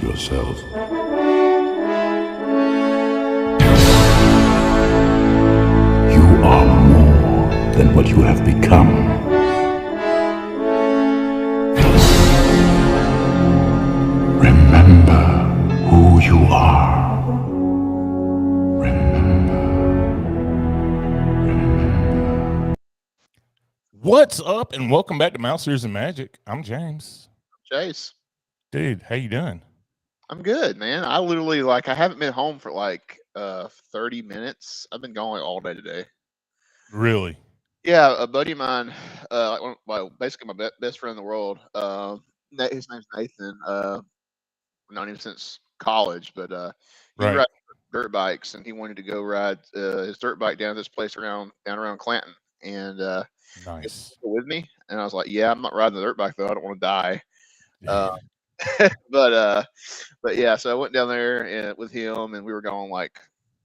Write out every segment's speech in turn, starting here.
yourself. You are more than what you have become. Remember who you are. Remember. What's up, and welcome back to Mouse Ears and Magic. I'm James. Chase, Dude, how you doing? I'm good, man. I literally I haven't been home for 30 minutes. I've been going all day today. Really? Yeah, a buddy of mine, basically my best friend in the world. His name's Nathan. I've known him since college, but he Right. rides dirt bikes, and he wanted to go ride his dirt bike down to this place down around Clanton, and he Nice. go with me. And I was like, "Yeah, I'm not riding the dirt bike though. I don't want to die." Uh, Yeah. but but yeah, so I went down there and with him, and we were going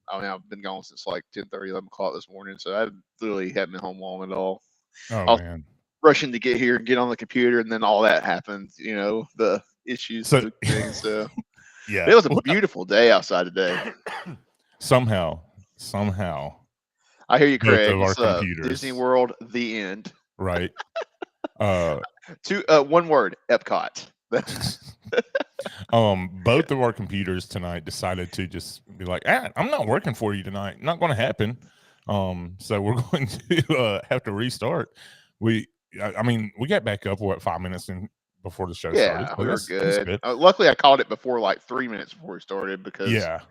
I mean, I've been going since 10:30, 11 o'clock this morning, so I literally haven't been home long at all. Oh, I was man. rushing to get here and get on the computer, and then all that happened. The issues So, and things. So yeah. it was a beautiful day outside today. Somehow, I hear you, both Craig. of our What's up? Disney computers, World, the end. right? Uh, One word, Epcot. both of our computers tonight decided to just be like, I'm not working for you tonight. Not going to happen. So we're going to have to restart. I mean, we got back up 5 minutes before the show started. Yeah, So we were that's good. good. Luckily, I called it before 3 minutes before we started because Yeah.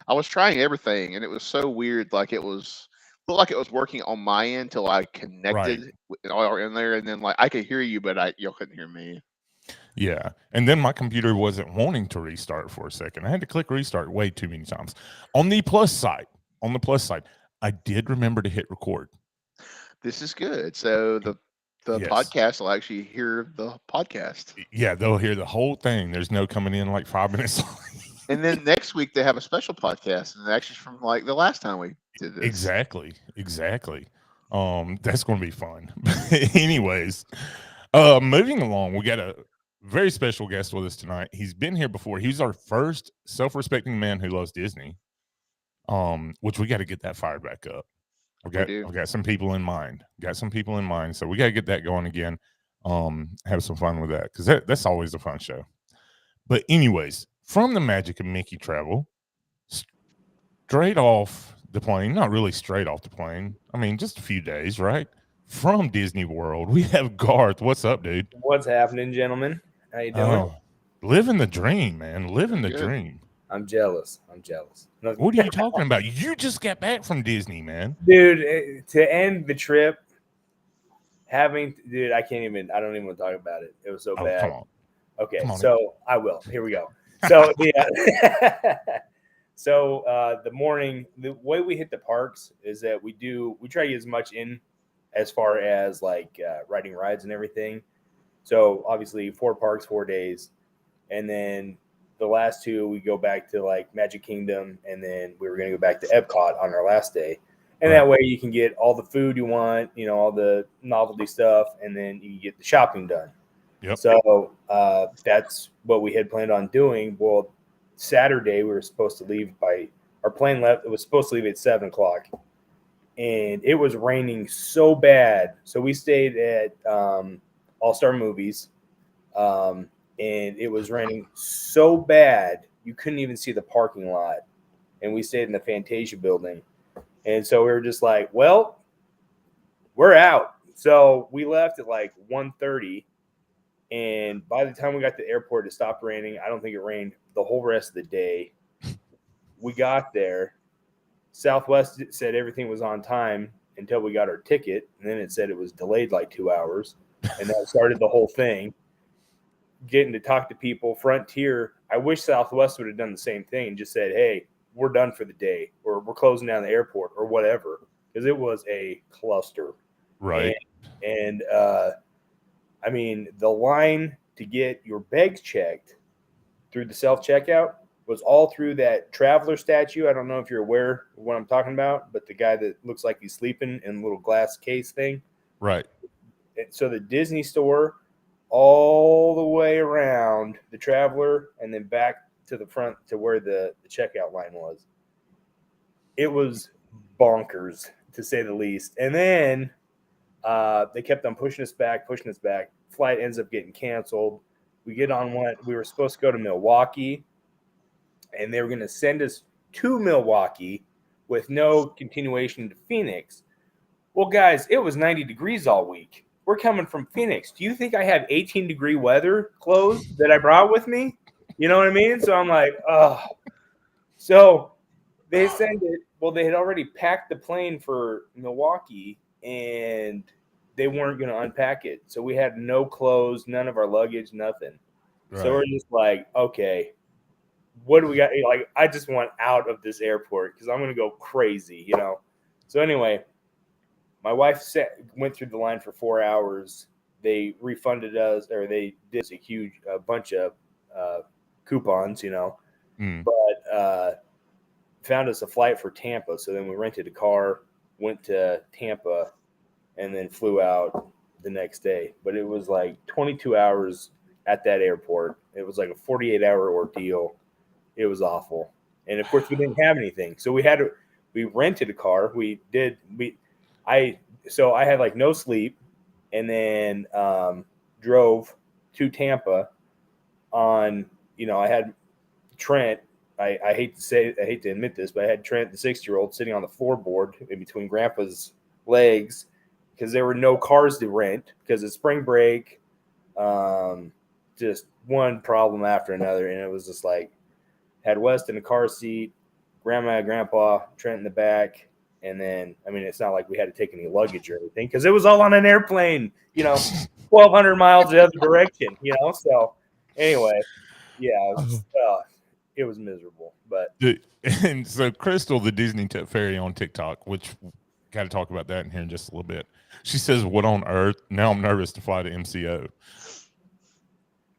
I was trying everything, and it was so weird. Looked like it was working on my end till I connected all in there, and then I could hear you, but y'all couldn't hear me. Yeah. And then my computer wasn't wanting to restart for a second. I had to click restart way too many times. On the plus side, I did remember to hit record. This is good. So the Yes. podcast will actually hear the podcast. Yeah, they'll hear the whole thing. There's no coming in 5 minutes. And then next week they have a special podcast, and actually from the last time we did this. Exactly. That's going to be fun. Anyways, moving along, we got a very special guest with us tonight. He's been here before. He's our first self-respecting man who loves Disney. Which we got to get that fired back up. I've got some people in mind. So we got to get that going again. Have some fun with that because that's always a fun show. But anyways, from the magic of Mickey Travel, straight off the plane, not really straight off the plane. I mean, just a few days, right? From Disney World, we have Garth. What's up, dude? What's happening, gentlemen? How you doing? Oh, living the dream, man. Living the dream. I'm jealous. What are you talking about? You just got back from Disney, man. Dude, to end the trip, I don't even want to talk about it. It was so bad. Come on. Okay, Come on. so I will. Here we go. So the morning, the way we hit the parks is that we try to get as much in as far as riding rides and everything. So obviously 4 parks, 4 days, and then the last 2 we go back to Magic Kingdom, and then we were going to go back to Epcot on our last day. And that way you can get all the food you want, all the novelty stuff, and then you can get the shopping done. Yep. So that's what we had planned on doing. Well, Saturday we were supposed to leave our plane left. It was supposed to leave at 7 o'clock, and it was raining so bad. So we stayed at All Star Movies, and it was raining so bad you couldn't even see the parking lot. And we stayed in the Fantasia building. And so we were just like, well, we're out. So we left at 1:30. And by the time we got to the airport, it stopped raining. I don't think it rained the whole rest of the day. We got there. Southwest said everything was on time until we got our ticket. And then it said it was delayed 2 hours. And that started the whole thing. Getting to talk to people. Frontier, I wish Southwest would have done the same thing and just said, hey, we're done for the day, or we're closing down the airport, or whatever, because it was a cluster. Right. And I mean, the line to get your bags checked through the self-checkout was all through that traveler statue. I don't know if you're aware of what I'm talking about, but the guy that looks like he's sleeping in a little glass case thing. Right. And so the Disney store all the way around the traveler and then back to the front to where the checkout line was. It was bonkers, to say the least. And then they kept on pushing us back. Flight ends up getting canceled. We get on one. We were supposed to go to Milwaukee, and they were going to send us to Milwaukee with no continuation to Phoenix. Well, guys, it was 90 degrees all week. We're coming from Phoenix. Do you think I have 18-degree weather clothes that I brought with me? You know what I mean? So I'm like, oh. So they send it. Well, they had already packed the plane for Milwaukee, and they weren't going to unpack it. So we had no clothes, none of our luggage, nothing. Right. So we're just like, okay, what do we got? Like, I just want out of this airport because I'm going to go crazy, you know? So anyway, my wife went through the line for 4 hours. They refunded us, or they did a bunch of coupons, you know, but found us a flight for Tampa. So then we rented a car, went to Tampa, and then flew out the next day. But it was like 22 hours at that airport. It was like a 48-hour ordeal. It was awful. And of course we didn't have anything. So we rented a car. I had like no sleep, and then drove to Tampa on, you know, I had Trent. I hate to admit this, but I had Trent, the 6-year-old, sitting on the floorboard in between Grandpa's legs because there were no cars to rent because it's spring break. Just one problem after another, and it was just like had West in the car seat, Grandma, Grandpa, Trent in the back. And then, I mean, it's not like we had to take any luggage or anything because it was all on an airplane, you know, 1,200 miles the other direction, you know. So, anyway, yeah, it was miserable. But and so Crystal, the Disney Fairy on TikTok, which got to talk about that in here in just a little bit. She says, "What on earth? Now I'm nervous to fly to MCO."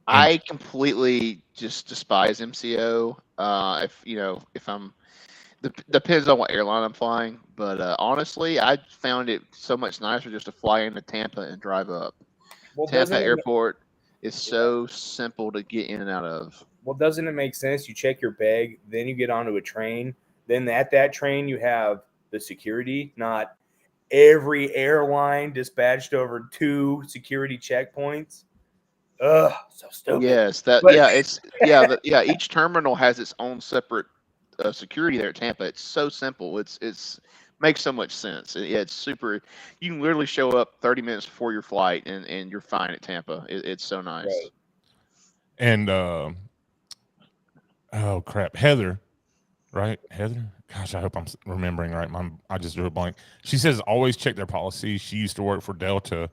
I completely just despise MCO. If I'm depends on what airline I'm flying, but honestly, I found it so much nicer just to fly into Tampa and drive up. Well, Tampa Airport is so simple to get in and out of. Well, doesn't it make sense? You check your bag, then you get onto a train. Then at that train, you have the security, not every airline dispatched over 2 security checkpoints. Ugh, so stupid. Yes, each terminal has its own separate security there at Tampa. It's so simple. It's makes so much sense. It's super. You can literally show up 30 minutes before your flight, and you're fine at Tampa. It's so nice. Right. And oh crap, Heather, right? Heather. Gosh, I hope I'm remembering right. I just drew a blank. She says always check their policies. She used to work for Delta,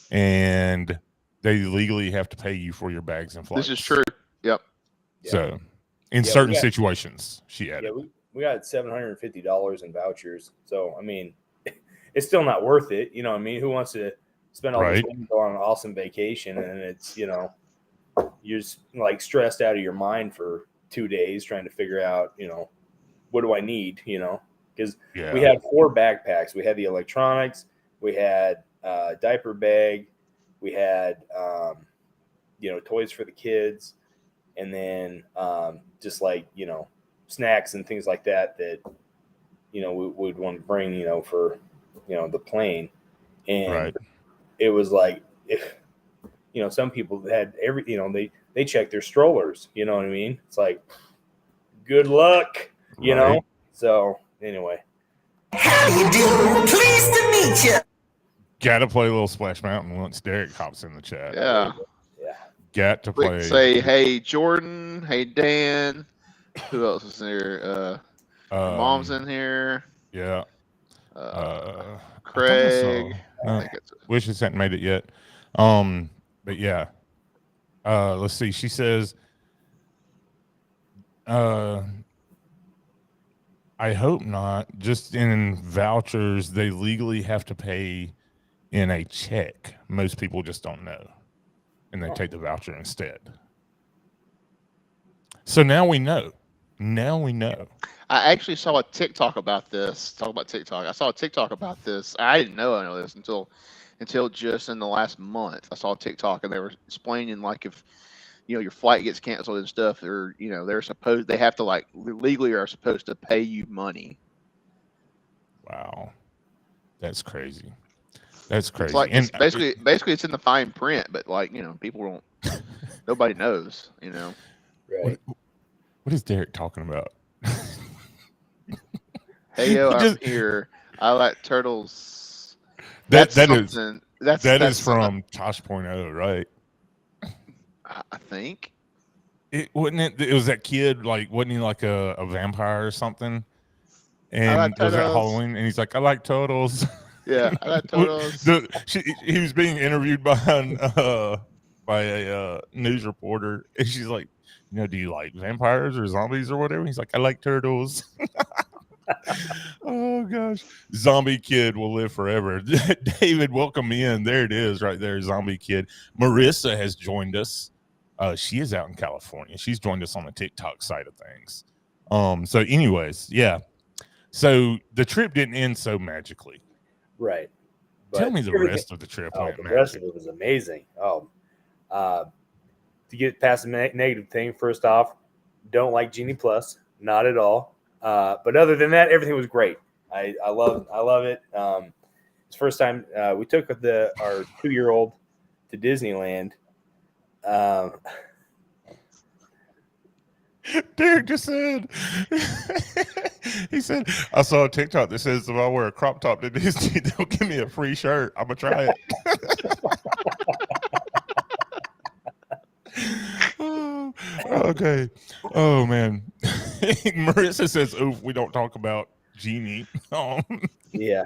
and they legally have to pay you for your bags and flights. This is true. Yep. So, in certain situations, she added. Yeah, we got $750 in vouchers. So, I mean, it's still not worth it. You know what I mean? Who wants to spend all this money on an awesome vacation, and it's, you know, you're just like stressed out of your mind for 2 days trying to figure out, you know, what do I need, you know? Because we had 4 backpacks. We had the electronics. We had a diaper bag. We had, you know, toys for the kids. And then just like, you know, snacks and things like that, you know, we would want to bring, you know, for, you know, the plane. And it was like, if, you know, some people had you know, they check their strollers, you know what I mean? It's like, good luck, you know? So anyway. How do you do? Pleased to meet you. Got to play a little Splash Mountain once Derek hops in the chat. Yeah. Got to play. Say, hey, Jordan. Hey, Dan. Who else is there? Mom's in here. Yeah. Craig. Wishes hadn't made it yet. But yeah. Let's see. She says, I hope not. Just in vouchers, they legally have to pay in a check. Most people just don't know, and they take the voucher instead. So now we know. I actually saw a TikTok about this. Talk about TikTok. I saw a TikTok about this. I didn't know this until just in the last month. I saw a TikTok, and they were explaining like if your flight gets canceled and stuff, they have to like legally are supposed to pay you money. Wow, that's crazy. That's crazy. It's like And it's basically it's in the fine print, but like people don't, nobody knows. Right. What is Derek talking about? Hey yo, Just- I'm here. I like turtles. That is something. That's from Tosh.0, right? I think. It wasn't it. It was that kid, like, wasn't he like a vampire or something? And like it was at turtles. Halloween, and he's like, I like turtles. Yeah, I like turtles. He was being interviewed by a news reporter, and she's like, do you like vampires or zombies or whatever? He's like, I like turtles. Oh gosh, zombie kid will live forever. David, welcome in. There it is, right there, zombie kid. Marissa has joined us. She is out in California. She's joined us on the TikTok side of things. So anyways, yeah. So the trip didn't end so magically. Right. Tell me the rest of the trip. The rest of it was amazing. To get past the negative thing, first off, don't like Genie Plus, not at all. But other than that, everything was great. I love it. It's the first time we took our 2-year-old to Disneyland. Derek just said, he said, I saw a TikTok that says if I wear a crop top to Disney, they'll give me a free shirt. I'm going to try it. Okay. Oh, man. Marissa says, oof, we don't talk about Genie. Yeah.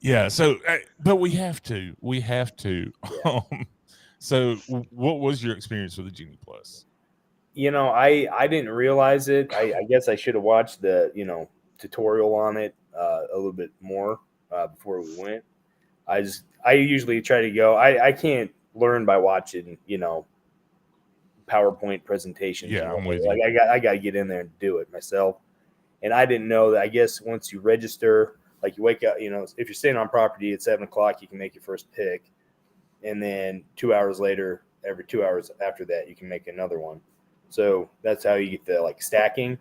Yeah. So, but we have to. We have to. Yeah. So, what was your experience with the Genie Plus? I didn't realize it. I guess I should have watched the tutorial on it a little bit more before we went. I usually try to go. I can't learn by watching PowerPoint presentations. Yeah, I'm with you. Like I got to get in there and do it myself. And I didn't know that. I guess once you register, like you wake up, if you're staying on property at 7:00, you can make your first pick, and then 2 hours later, every 2 hours after that, you can make another one. So that's how you get the stacking.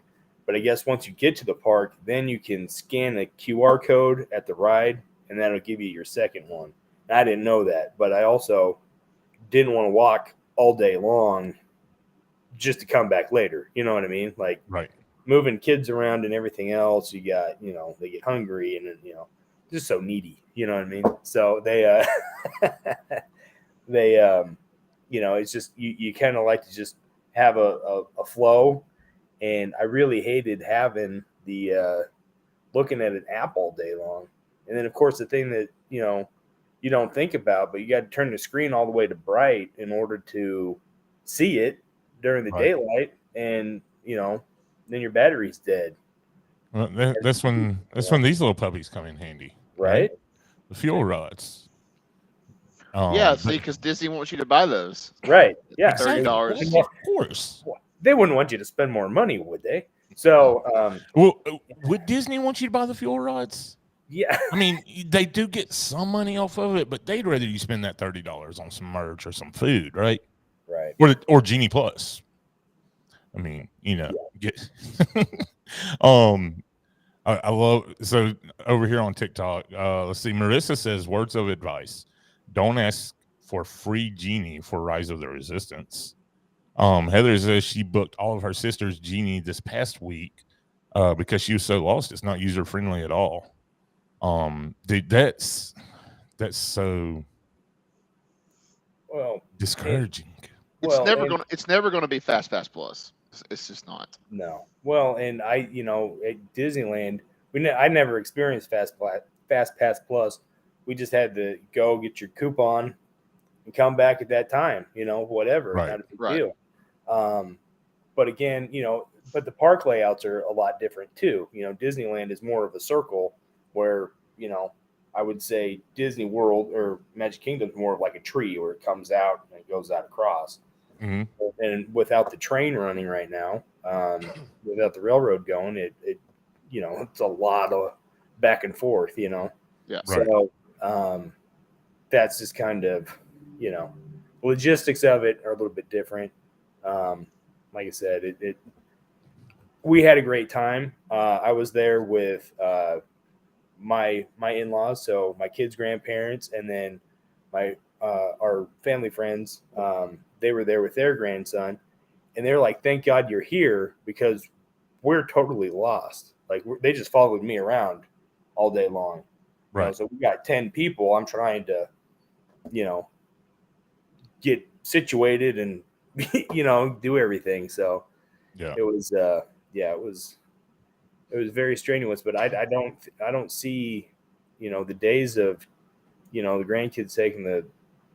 But I guess once you get to the park, then you can scan the QR code at the ride, and that'll give you your second one. And I didn't know that, but I also didn't want to walk all day long just to come back later. You know what I mean? Like right. Moving kids around and everything else. You got, they get hungry and just so needy. You know what I mean? So they, it's just you kind of like to just have a flow, and I really hated having the looking at an app all day long. And then of course the thing that you don't think about, but you got to turn the screen all the way to bright in order to see it during the daylight, and then your battery's dead. Well, that's when these little puppies come in handy, right? The fuel rods. Yeah, see, because Disney wants you to buy those. Right. Yeah. $30. Of course. They wouldn't want you to spend more money, would they? So, would Disney want you to buy the fuel rods? Yeah. I mean, they do get some money off of it, but they'd rather you spend that $30 on some merch or some food, right? Right. Or Genie Plus. I mean, get. I love, so over here on TikTok, let's see. Marissa says, words of advice: don't ask for free Genie for Rise of the Resistance. Heather says she booked all of her sister's Genie this past week because she was so lost. It's not user friendly at all. Dude, that's so discouraging. It's never gonna be Fast Pass Plus. It's just not. No. Well, and at Disneyland, I never experienced Fast Pass Plus. We just had to go get your coupon and come back at that time. Whatever. Right. Not a big deal. But again, but the park layouts are a lot different too. Disneyland is more of a circle, where I would say Disney World or Magic Kingdom is more of like a tree where it comes out and it goes out across. Mm-hmm. And without the train running right now, without the railroad going, it's a lot of back and forth, Yeah. Right. So that's just kind of, logistics of it are a little bit different. Like I said, we had a great time. I was there with my in-laws, so my kids' grandparents, and then our family friends. They were there with their grandson, and they're like, "Thank God you're here because we're totally lost." Like they just followed me around all day long. Right. So we got 10 people. I'm trying to, get situated and do everything. So Yeah. it was it was very strenuous, but I don't see, the days of, the grandkids taking the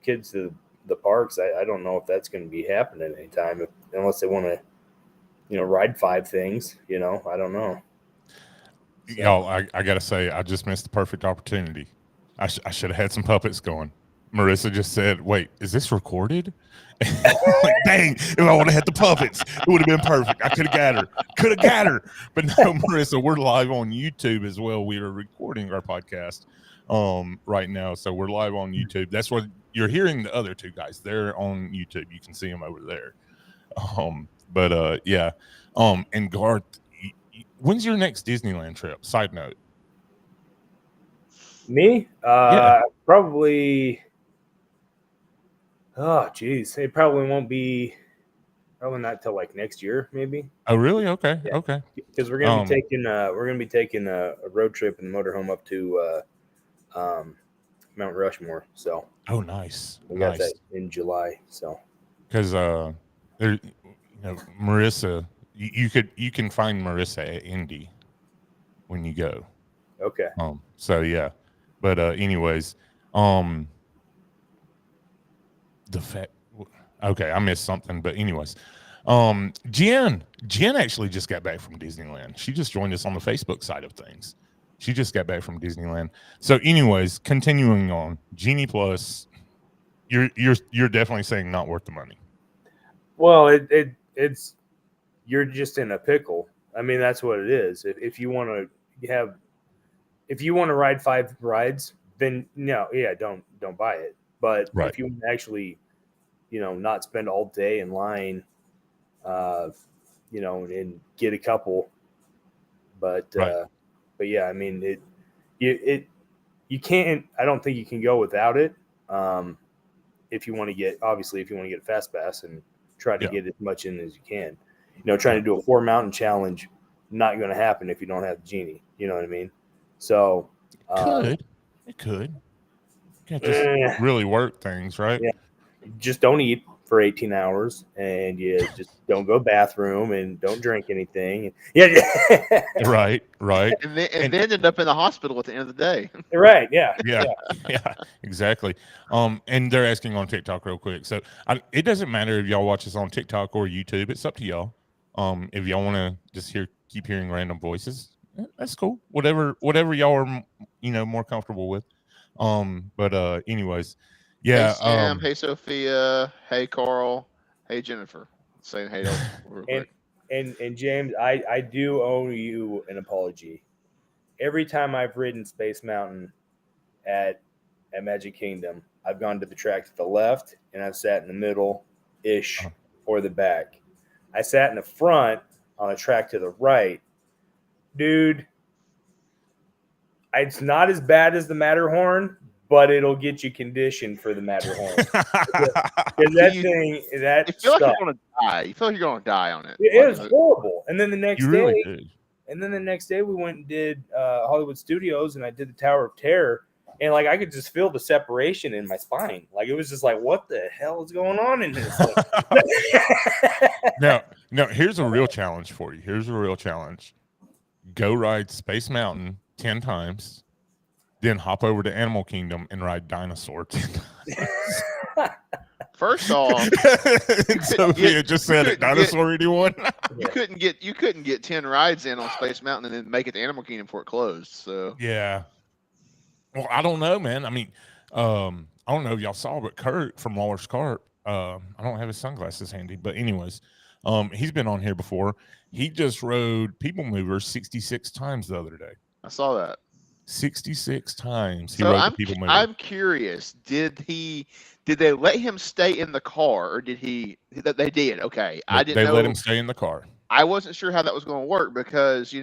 kids to the parks. I don't know if that's going to be happening anytime unless they want to, ride 5 things, I don't know. So. Y'all, I got to say, I just missed the perfect opportunity. I should have had some puppets going. Marissa just said, "Wait, is this recorded?" Like, dang, if I would have had the puppets, it would have been perfect. I could have got her. But no, Marissa, we're live on YouTube as well. We are recording our podcast right now. So we're live on YouTube. That's what you're hearing the other 2 guys. They're on YouTube. You can see them over there. Yeah. And Garth, when's your next Disneyland trip? Side note. Me? Yeah. Probably. Oh, geez. It probably won't be. Probably not till like next year, maybe. Oh, really? Okay. Yeah. Okay. Because we're gonna be taking a road trip in the motorhome up to Mount Rushmore. So. Oh, nice. We got that in July. So. Because there, Marissa, you can find Marissa at Indy when you go. Okay. So yeah, but anyways, the fact. Okay, I missed something, but anyways, Jen actually just got back from Disneyland. She just joined us on the Facebook side of things. She just got back from Disneyland. So anyways, continuing on, Genie Plus, you're definitely saying not worth the money. Well, it's you're just in a pickle. I mean, that's what it is. If you want to ride 5 rides, then don't buy it. But right. If you want to actually, not spend all day in line, and get a couple, but yeah, I mean, you can't. I don't think you can go without it. If you want to get a fast pass and try to get as much in as you can. Trying to do a 4 mountain challenge, not going to happen if you don't have the Genie. You know what I mean? So it could. You can't just really work things, right? Yeah. Just don't eat for 18 hours, and you just don't go bathroom and don't drink anything. Yeah. Right. And then end up in the hospital at the end of the day. Right. Yeah. Yeah, exactly. And they're asking on TikTok real quick. So it doesn't matter if y'all watch us on TikTok or YouTube. It's up to y'all. If y'all want to just keep hearing random voices, that's cool. Whatever y'all are, more comfortable with. But anyways, yeah. Hey Sam, hey Sophia, hey Carl, hey Jennifer. Saying hey to real quick. And James, I do owe you an apology. Every time I've ridden Space Mountain at Magic Kingdom, I've gone to the track to the left and I've sat in the middle-ish or the back. I sat in the front on a track to the right. Dude, it's not as bad as the Matterhorn, but it'll get you conditioned for the Matterhorn. Because that thing, that you feel stuff, like you're gonna die. You feel like you're gonna die on it. It was horrible. And then the next you day, really did. And then the next day we went and did Hollywood Studios, and I did the Tower of Terror, and like I could just feel the separation in my spine. Like it was just like, what the hell is going on in this thing? Now, here's a real challenge for you. Here's a real challenge. Go ride Space Mountain 10 times, then hop over to Animal Kingdom and ride Dinosaur 10 times. First off, Sophia just said it. Dinosaur 81. You couldn't get 10 rides in on Space Mountain and then make it to Animal Kingdom before it closed. So yeah. Well, I don't know, man. I mean, I don't know if y'all saw, but Kurt from Waller's Cart, I don't have his sunglasses handy, but anyways, he's been on here before. He just rode People Mover 66 times the other day. I saw that. 66 times he So rode the People Mover. I'm curious. Did they let him stay in the car, or did he? They did. Okay, I didn't They know. let him stay in the car. I wasn't sure how that was going to work because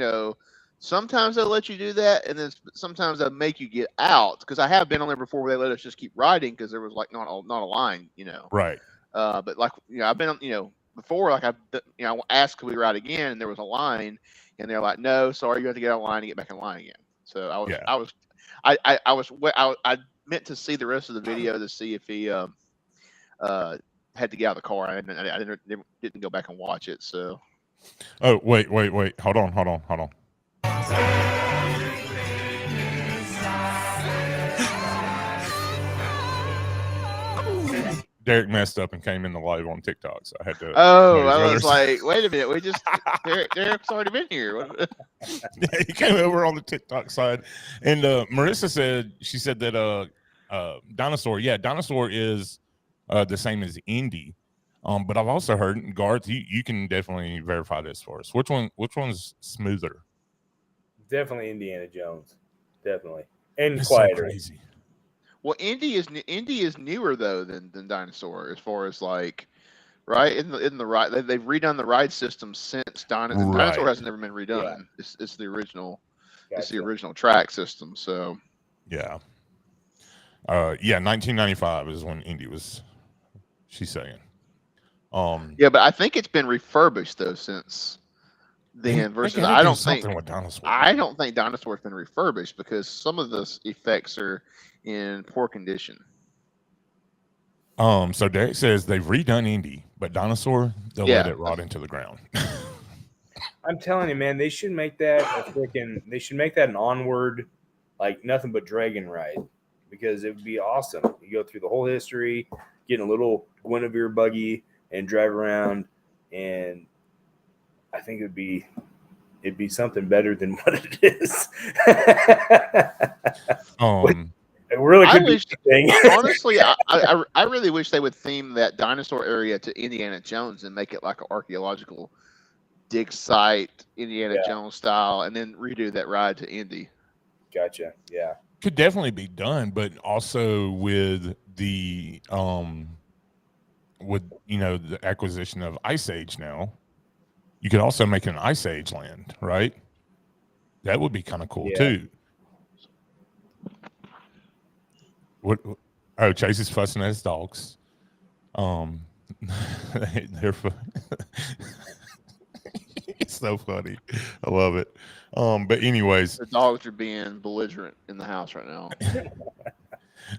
sometimes they'll let you do that, and then sometimes they'll make you get out. Because I have been on there before where they let us just keep riding because there was like not a line, Right. But like I've been before, like I asked could we ride again, and there was a line, and they're like, no, sorry, you have to get out of line and get back in line again. So I meant to see the rest of the video to see if he had to get out of the car. I didn't go back and watch it. So. Oh, wait. Hold on. Derek messed up and came in the live on TikTok, so I had to. Oh, I was like, wait a minute, Derek's already been here. Yeah, he came over on the TikTok side, and Marissa said that Dinosaur is the same as Indy, but I've also heard, Garth, you can definitely verify this for us. Which one's smoother? Definitely Indiana Jones, definitely, and That's quieter. so crazy. Well, Indy is newer though than Dinosaur as far as like right in the ride. They've redone the ride system since Dinosaur. Right. Dinosaur has never been redone. Yeah. It's the original. Gotcha. It's the original track system. So Yeah. 1995 is when Indy was. She's saying. Yeah, but I think it's been refurbished though since then. Versus I don't think Dinosaur's been refurbished because some of the effects are in poor condition. So Derek says they've redone Indy, but Dinosaur, they'll let it rot into the ground. I'm telling you, man, they should make that an Onward, like nothing but dragon ride, because it would be awesome. You go through the whole history, get in a little Guinevere buggy and drive around, and I think it'd be something better than what it is. It really could be thing. Honestly, I really wish they would theme that dinosaur area to Indiana Jones and make it like an archaeological dig site, Indiana Jones style, and then redo that ride to Indy. Gotcha. Yeah. Could definitely be done, but also with the the acquisition of Ice Age now, you could also make an Ice Age land, right? That would be kind of cool too. What? Oh, Chase is fussing at his dogs. They're it's so funny. I love it. But anyways, the dogs are being belligerent in the house right now.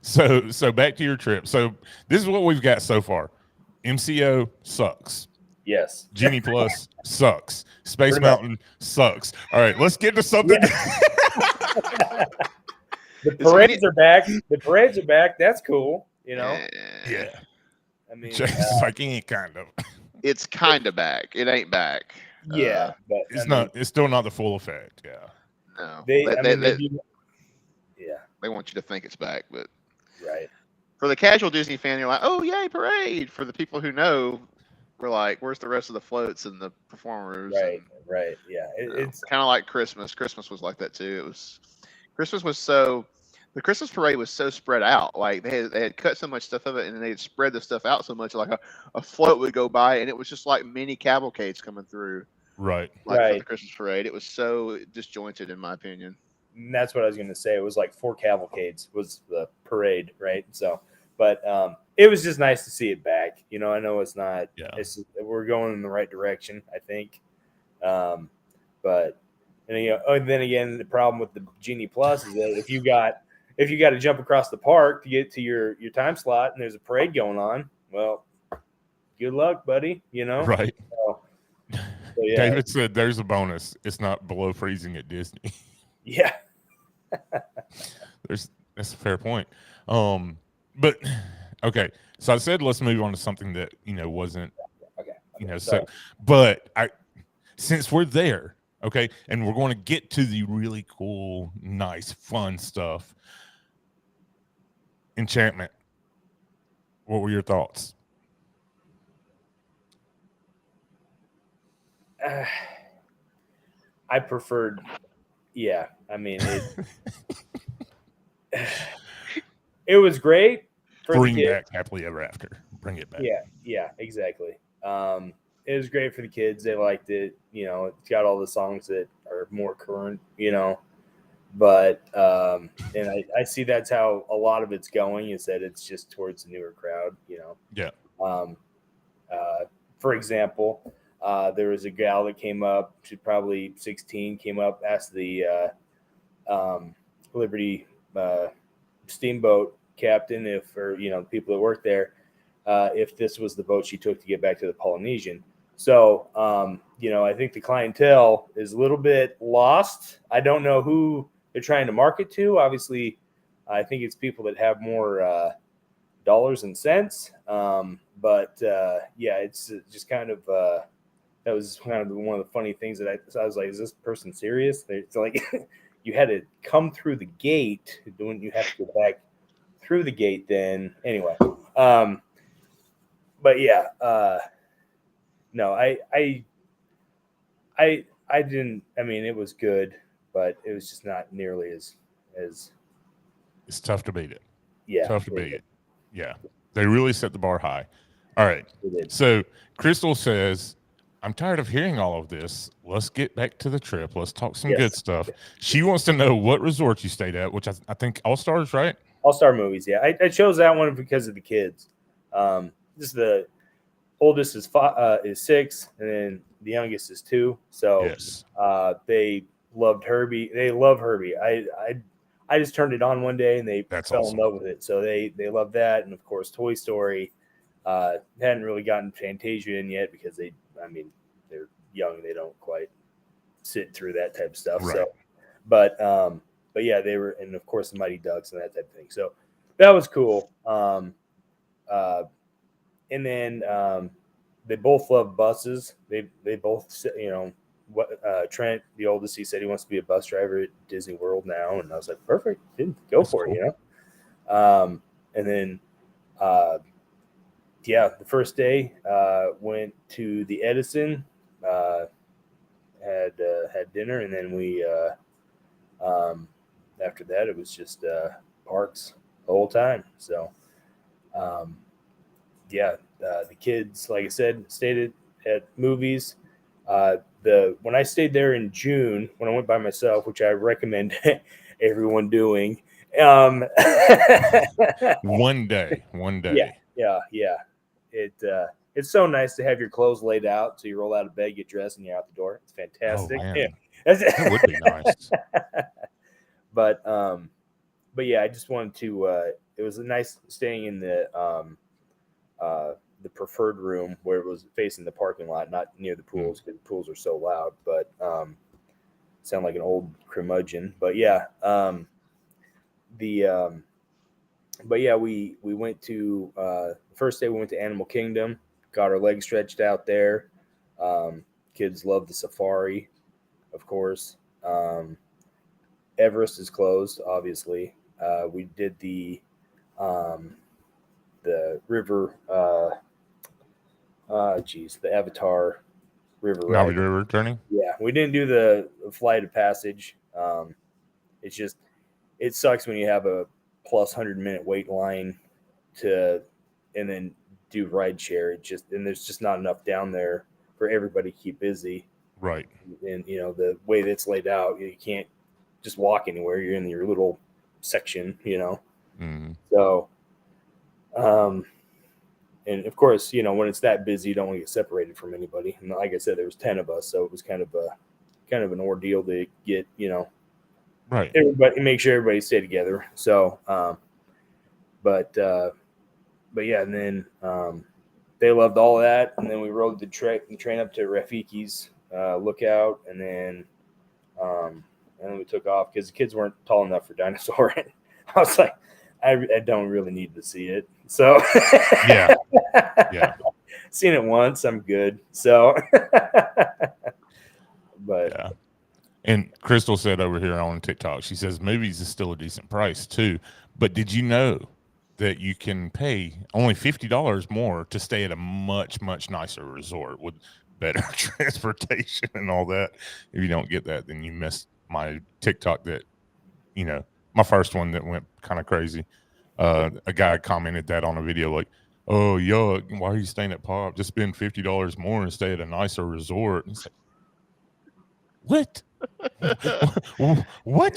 So back to your trip. So this is what we've got so far. MCO sucks. Yes. Genie Plus sucks. Space Mountain sucks. All right, let's get to something. The parades are back. The parades are back. That's cool. Yeah. I mean, It's like he ain't kind of. It's kind of back. It ain't back. Yeah, but it's not. It's still not the full effect. Yeah. No. They want you to think it's back, but right. For the casual Disney fan, you're like, "Oh, yay, parade!" For the people who know, we're like, "Where's the rest of the floats and the performers?" Right. Right. Yeah. It's kind of like Christmas. Christmas was like that too. The Christmas parade was so spread out. Like they had cut so much stuff of it, and they had spread the stuff out so much. Like a float would go by, and it was just like mini cavalcades coming through. Right. Like for the Christmas parade, it was so disjointed, in my opinion. And that's what I was going to say. It was like 4 cavalcades was the parade, right? So, but it was just nice to see it back. I know it's not. Yeah. We're going in the right direction, I think. But then again, the problem with the Genie Plus is that if you got to jump across the park to get to your time slot and there's a parade going on, well, good luck, buddy. Right. So, yeah. David said there's a bonus. It's not below freezing at Disney. Yeah. That's a fair point. But okay. So I said let's move on to something that wasn't but since we're there, okay, and we're going to get to the really cool, nice, fun stuff. Enchantment. What were your thoughts? I preferred yeah, I mean, it was great for Bring the kids. back happily ever after. Bring it back. Yeah, exactly. It was great for the kids. They liked it. You know, it's got all the songs that are more current, you know. But and I see that's how a lot of it's going, is that it's just towards the newer crowd, you know. Yeah. For example, there was a gal that came up, she's probably 16, came up, asked the Liberty steamboat captain, or you know, people that work there, if this was the boat she took to get back to the Polynesian. So you know, I think the clientele is a little bit lost. I don't know who they're trying to market to. Obviously, I think it's people that have more dollars and cents. But yeah, it's just kind of that was kind of one of the funny things that I was like, is this person serious? It's like you had to come through the gate, when you have to go back through the gate. Then anyway, but yeah, no, I didn't. I mean, it was good, but it was just not nearly as. It's tough to beat it. Yeah, Tough to beat it. Yeah, they really set the bar high. All right. So Crystal says, I'm tired of hearing all of this. Let's get back to the trip. Let's talk some good stuff. She wants to know what resort you stayed at, which I think All Stars, right? All Star Movies. Yeah, I chose that one because of the kids. This is the oldest is 6, and then the youngest is 2. So yes. They loved Herbie. They love Herbie. I just turned it on one day and they fell in love with it. So they love that, and of course Toy Story. Hadn't really gotten Fantasia in yet because they're young. They don't quite sit through that type of stuff. Right. So, but yeah, they were, and of course the Mighty Ducks and that type of thing. So that was cool. And then they both love buses. They both, you know, Trent, the oldest, he said he wants to be a bus driver at Disney World now, and I was like, perfect, dude, go for it, you know. And then yeah, the first day went to the Edison, had dinner, and then we after that it was just parks the whole time. So yeah, the kids, like I said, stayed at movies. When I stayed there in June, when I went by myself, which I recommend everyone doing, one day. Yeah. It's so nice to have your clothes laid out. So you roll out of bed, get dressed, and you're out the door. It's fantastic. Oh, yeah. That would be nice. But yeah, I just wanted to. It was nice staying in the preferred room where it was facing the parking lot, not near the pools, because the pools are so loud. But sound like an old curmudgeon. But yeah, but yeah, we went to the first day we went to Animal Kingdom, got our legs stretched out there. Kids love the safari, of course. Everest is closed, obviously. We did the river, the Avatar river ride. Navi River turning. Yeah, we didn't do the flight of passage. It's just, it sucks when you have a plus 100-minute wait line and then do ride share. And there's just not enough down there for everybody to keep busy. Right. And you know, the way that's laid out, you can't just walk anywhere. You're in your little section, you know. Mm-hmm. So, and of course, you know, when it's that busy, you don't want to get separated from anybody. And like I said, there was 10 of us, so it was kind of an ordeal to get, you know, right, everybody, make sure everybody stay together. So, but yeah, and then they loved all of that, and then we rode the train up to Rafiki's lookout, and then we took off because the kids weren't tall enough for dinosaur. I was like, I don't really need to see it. So yeah. Seen it once, I'm good. So, but yeah. And Crystal said over here on TikTok, she says movies is still a decent price too. But did you know that you can pay only $50 more to stay at a much, much nicer resort with better transportation and all that? If you don't get that, then you miss my TikTok that, my first one that went kind of crazy. A guy commented that on a video like, "Oh, yuck, why are you staying at Pop? Just spend $50 more and stay at a nicer resort." And it's like, what? What?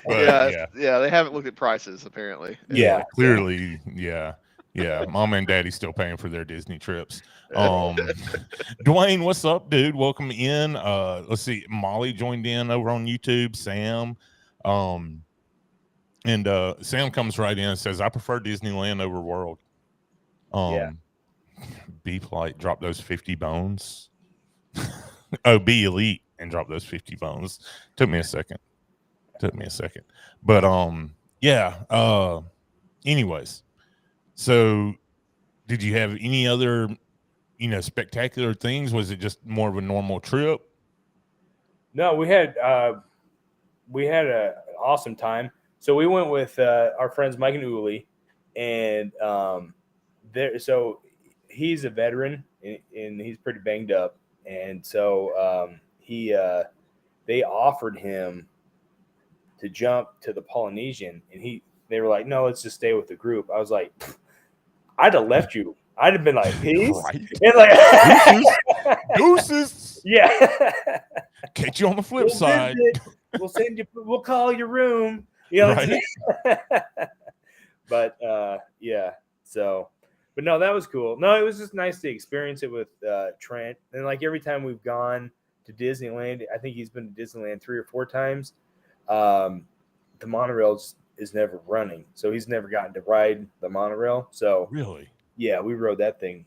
But yeah, they haven't looked at prices apparently. yeah, clearly, yeah. Mom and Daddy still paying for their Disney trips. Dwayne, what's up, dude? Welcome in. Let's see, Molly joined in over on YouTube. Sam, and Sam comes right in and says, "I prefer Disneyland over World." B Polite, drop those 50 bones. Oh, be elite and drop those 50 bones. Took me a second. But yeah. Anyways, so did you have any other spectacular things? Was it just more of a normal trip? No, we had an awesome time. So we went with our friends Mike and Uli, and so he's a veteran and he's pretty banged up, and so they offered him to jump to the Polynesian, and they were like, "No, let's just stay with the group." I was like, I'd have left you. I'd have been like, "Peace," right. And like, deuces. Yeah. Catch you on the flip side. We'll send you. We'll call your room. Right. But yeah. So, but no, that was cool. No, it was just nice to experience it with Trent. And like every time we've gone to Disneyland, I think he's been to Disneyland 3 or 4 times. The monorail is never running, so he's never gotten to ride the monorail. So really, yeah, we rode that thing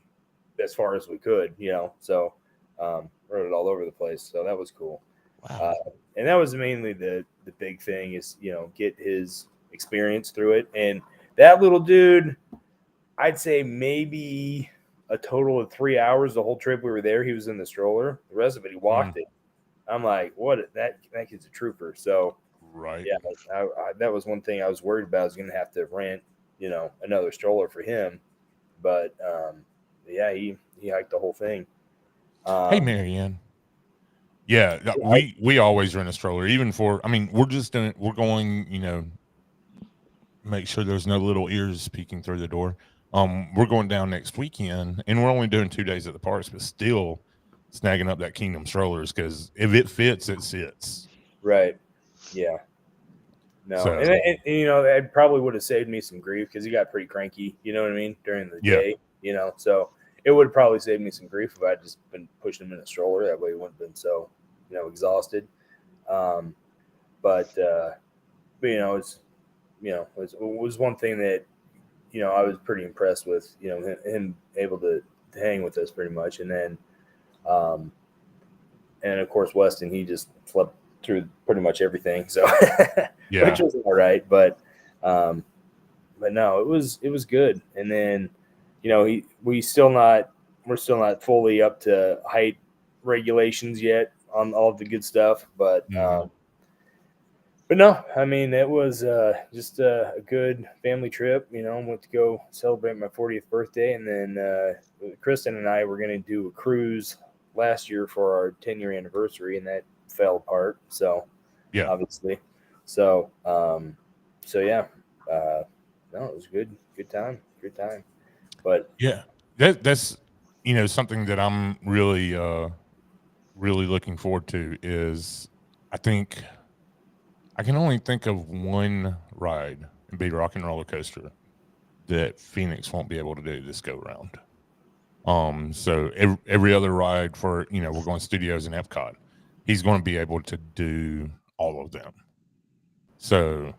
as far as we could, So rode it all over the place. So that was cool. Wow. And that was mainly the big thing is get his experience through it. And that little dude, I'd say maybe a total of 3 hours the whole trip we were there. He was in the stroller. The rest of it, he walked it. I'm like, what? That kid's a trooper. So, right. Yeah, that was one thing I was worried about. I was going to have to rent, another stroller for him. But, yeah, he hiked the whole thing. Hey, Marianne. Yeah, we always rent a stroller, even for, we're going, make sure there's no little ears peeking through the door. We're going down next weekend, and we're only doing 2 days at the parks, but still snagging up that Kingdom strollers, because if it fits, it sits. Right. Yeah. No. So, and it probably would have saved me some grief because he got pretty cranky, you know what I mean, during the day, so it would have probably saved me some grief if I'd just been pushing him in a stroller. That way he wouldn't have been so, exhausted. But it's, it was one thing that, I was pretty impressed with, him able to hang with us pretty much. And then, and of course, Weston, he just slept through pretty much everything. So, yeah, which was all right. But no, it was good. And then, we're still not fully up to height regulations yet on all of the good stuff. But no, it was just a good family trip. Went to go celebrate my 40th birthday, and then Kristen and I were going to do a cruise last year for our 10-year anniversary, and that fell apart. So, yeah, obviously. So, yeah, no, it was good time. But yeah, that's something that I'm really really looking forward to is I think I can only think of one ride and be Rock and Roller Coaster that Phoenix won't be able to do this go round. So every other ride for we're going Studios and Epcot, he's going to be able to do all of them. So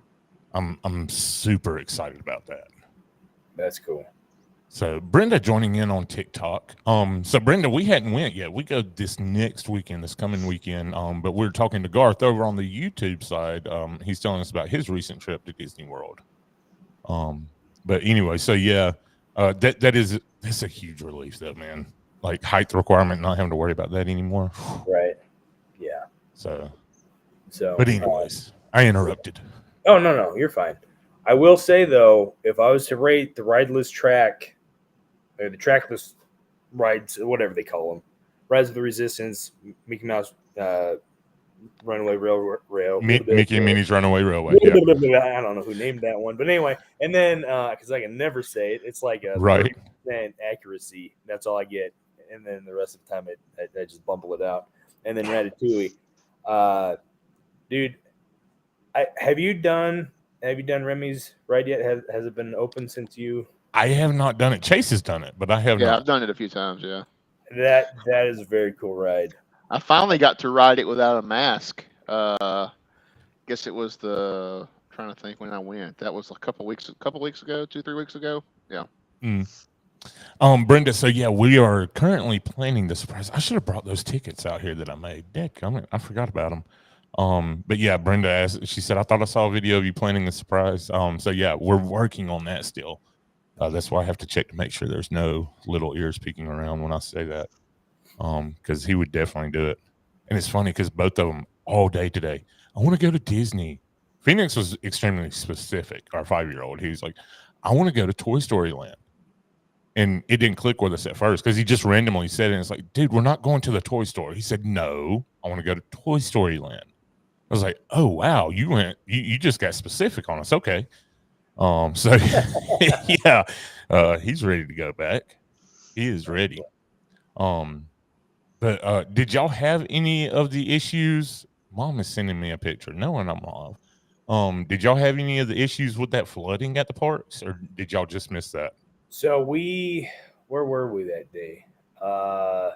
I'm super excited about that. That's cool. So Brenda joining in on TikTok. So Brenda, we hadn't went yet. We go this coming weekend. But we're talking to Garth over on the YouTube side. He's telling us about his recent trip to Disney World. But anyway, so yeah, that's a huge relief though, man. Like height requirement, not having to worry about that anymore. Right. Yeah. So but anyways, I interrupted. Oh no, you're fine. I will say though, if I was to rate the rideless track, or the trackless rides, whatever they call them, Rise of the Resistance, Mickey Mouse Runaway Rail. Mickey and Minnie's Runaway Railway. Yeah. I don't know who named that one, but anyway. And then because I can never say it, it's like a Right. 30% accuracy. That's all I get, and then the rest of the time I just bumble it out. And then Ratatouille, dude. Have you done Remy's ride yet? Has it been open since you? I have not done it. Chase has done it, but I have Yeah, not. I've done it a few times. Yeah, That is a very cool ride. I finally got to ride it without a mask. Guess it was trying to think when I went. That was a couple weeks ago, 2-3 weeks ago. Yeah. Brenda, so yeah, we are currently planning the surprise. I should have brought those tickets out here that I made. I forgot about them. But yeah, Brenda asked, she said, I thought I saw a video of you planning the surprise. So yeah, we're working on that still. That's why I have to check to make sure there's no little ears peeking around when I say that. Because he would definitely do it. And it's funny because both of them all day today, I want to go to Disney. Phoenix was extremely specific, our 5-year-old. He was like, I want to go to Toy Story Land. And it didn't click with us at first because he just randomly said it. And it's like, dude, we're not going to the toy store. He said, no, I want to go to Toy Story Land. I was like, oh, wow, you just got specific on us. Okay. So yeah, he's ready to go back. He is ready. But did y'all have any of the issues? Mom is sending me a picture. No, and I'm off. Did y'all have any of the issues with that flooding at the parks, or did y'all just miss that? So where were we that day? I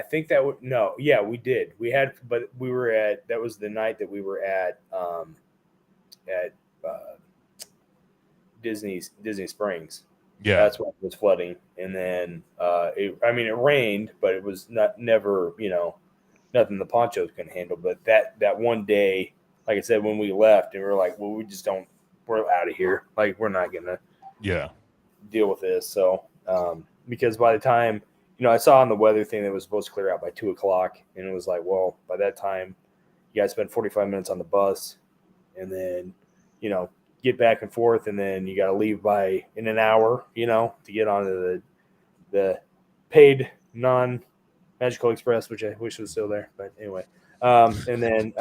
think we did. We had, but we were that was the night that we were at Disney Springs. Yeah, that's when it was flooding. And then it rained, but it was never, nothing the ponchos couldn't handle. But that one day, like I said, when we left, and we were like, well, we're out of here. Like, we're not gonna deal with this. So because by the time, I saw on the weather thing that it was supposed to clear out by 2:00, and it was like, well, by that time you guys spend 45 minutes on the bus, and then get back and forth, and then you got to leave in an hour, to get onto the paid non-Magical Express, which I wish was still there, but anyway. And then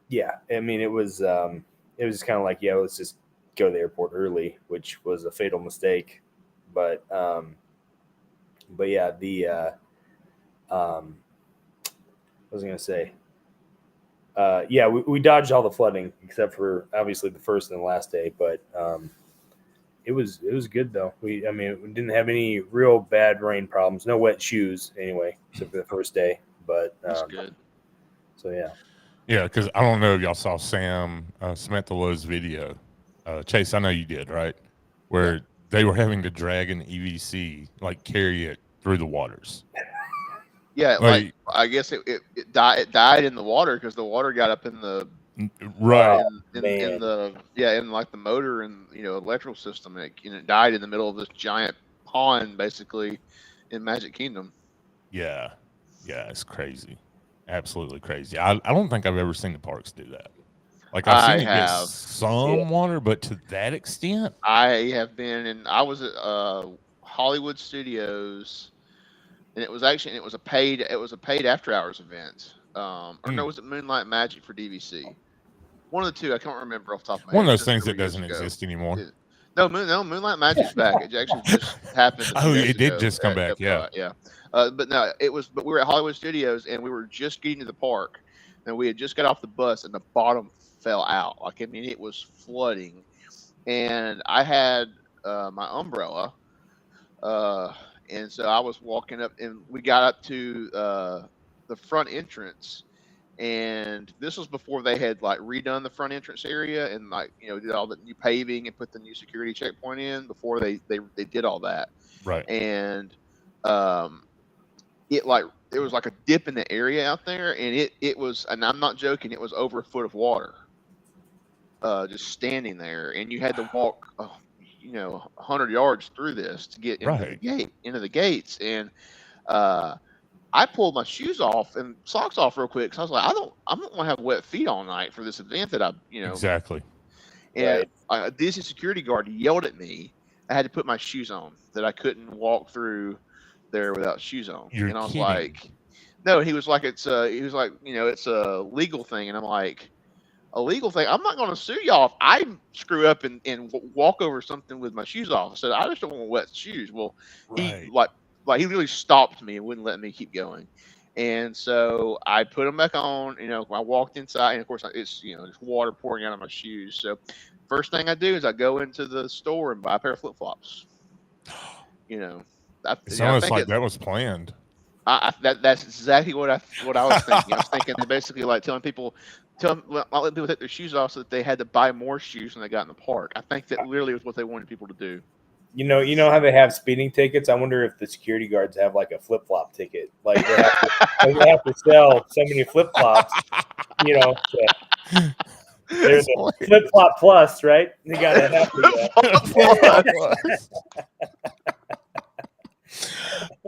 yeah, I mean, it was just kind of like, yeah, let's just go to the airport early, which was a fatal mistake. But yeah, what was I going to say? Yeah, we dodged all the flooding except for obviously the first and the last day, but it was good though. We didn't have any real bad rain problems, no wet shoes anyway, except for the first day. But that's good. So yeah. Yeah, because I don't know if y'all saw Sam Smethalo's video. Chase, I know you did, right? Where they were having to drag an EVC, like carry it through the waters. Yeah, like I guess it died in the water because the water got up in the in like the motor and electrical system, and it died in the middle of this giant pond, basically, in Magic Kingdom. Yeah, it's crazy, absolutely crazy. I don't think I've ever seen the parks do that. Like I've seen it get some water, but to that extent, I have been, and I was at Hollywood Studios. And it was a paid after hours event. Or no, was it Moonlight Magic for DVC? One of the two, I can't remember off the top of my head. One of those things that doesn't exist anymore. No, Moonlight Magic's back. It actually just happened. It did just come back. Yeah. But no, but we were at Hollywood Studios, and we were just getting to the park, and we had just got off the bus, and the bottom fell out. It was flooding, and I had my umbrella. And so I was walking up, and we got up to the front entrance, and this was before they had redone the front entrance area and did all the new paving and put the new security checkpoint in before they did all that. Right. And it was like a dip in the area out there, and it was, and I'm not joking, it was over a foot of water, just standing there, and you had to walk 100 yards through this to get into the gates. And I pulled my shoes off and socks off real quick because I was like, I don't want to have wet feet all night for this event that exactly. And a Disney security guard yelled at me. I had to put my shoes on, that I couldn't walk through there without shoes on. You're and I was kidding. like, no. He was like, it's it's a legal thing. And I'm like, a legal thing? I'm not going to sue y'all if I screw up and walk over something with my shoes off. I said, I just don't want wet shoes. Well, he Right. he really stopped me and wouldn't let me keep going. And so I put them back on. I walked inside, and of course, it's there's water pouring out of my shoes. So first thing I do is I go into the store and buy a pair of flip flops. It sounds like that was planned. That's exactly what I was thinking. I was thinking they basically like letting people take their shoes off so that they had to buy more shoes when they got in the park. I think that literally was what they wanted people to do. You know how they have speeding tickets? I wonder if the security guards have like a flip flop ticket. Like they have to sell so many flip flops. They're the flip flop plus, right? They got to have that.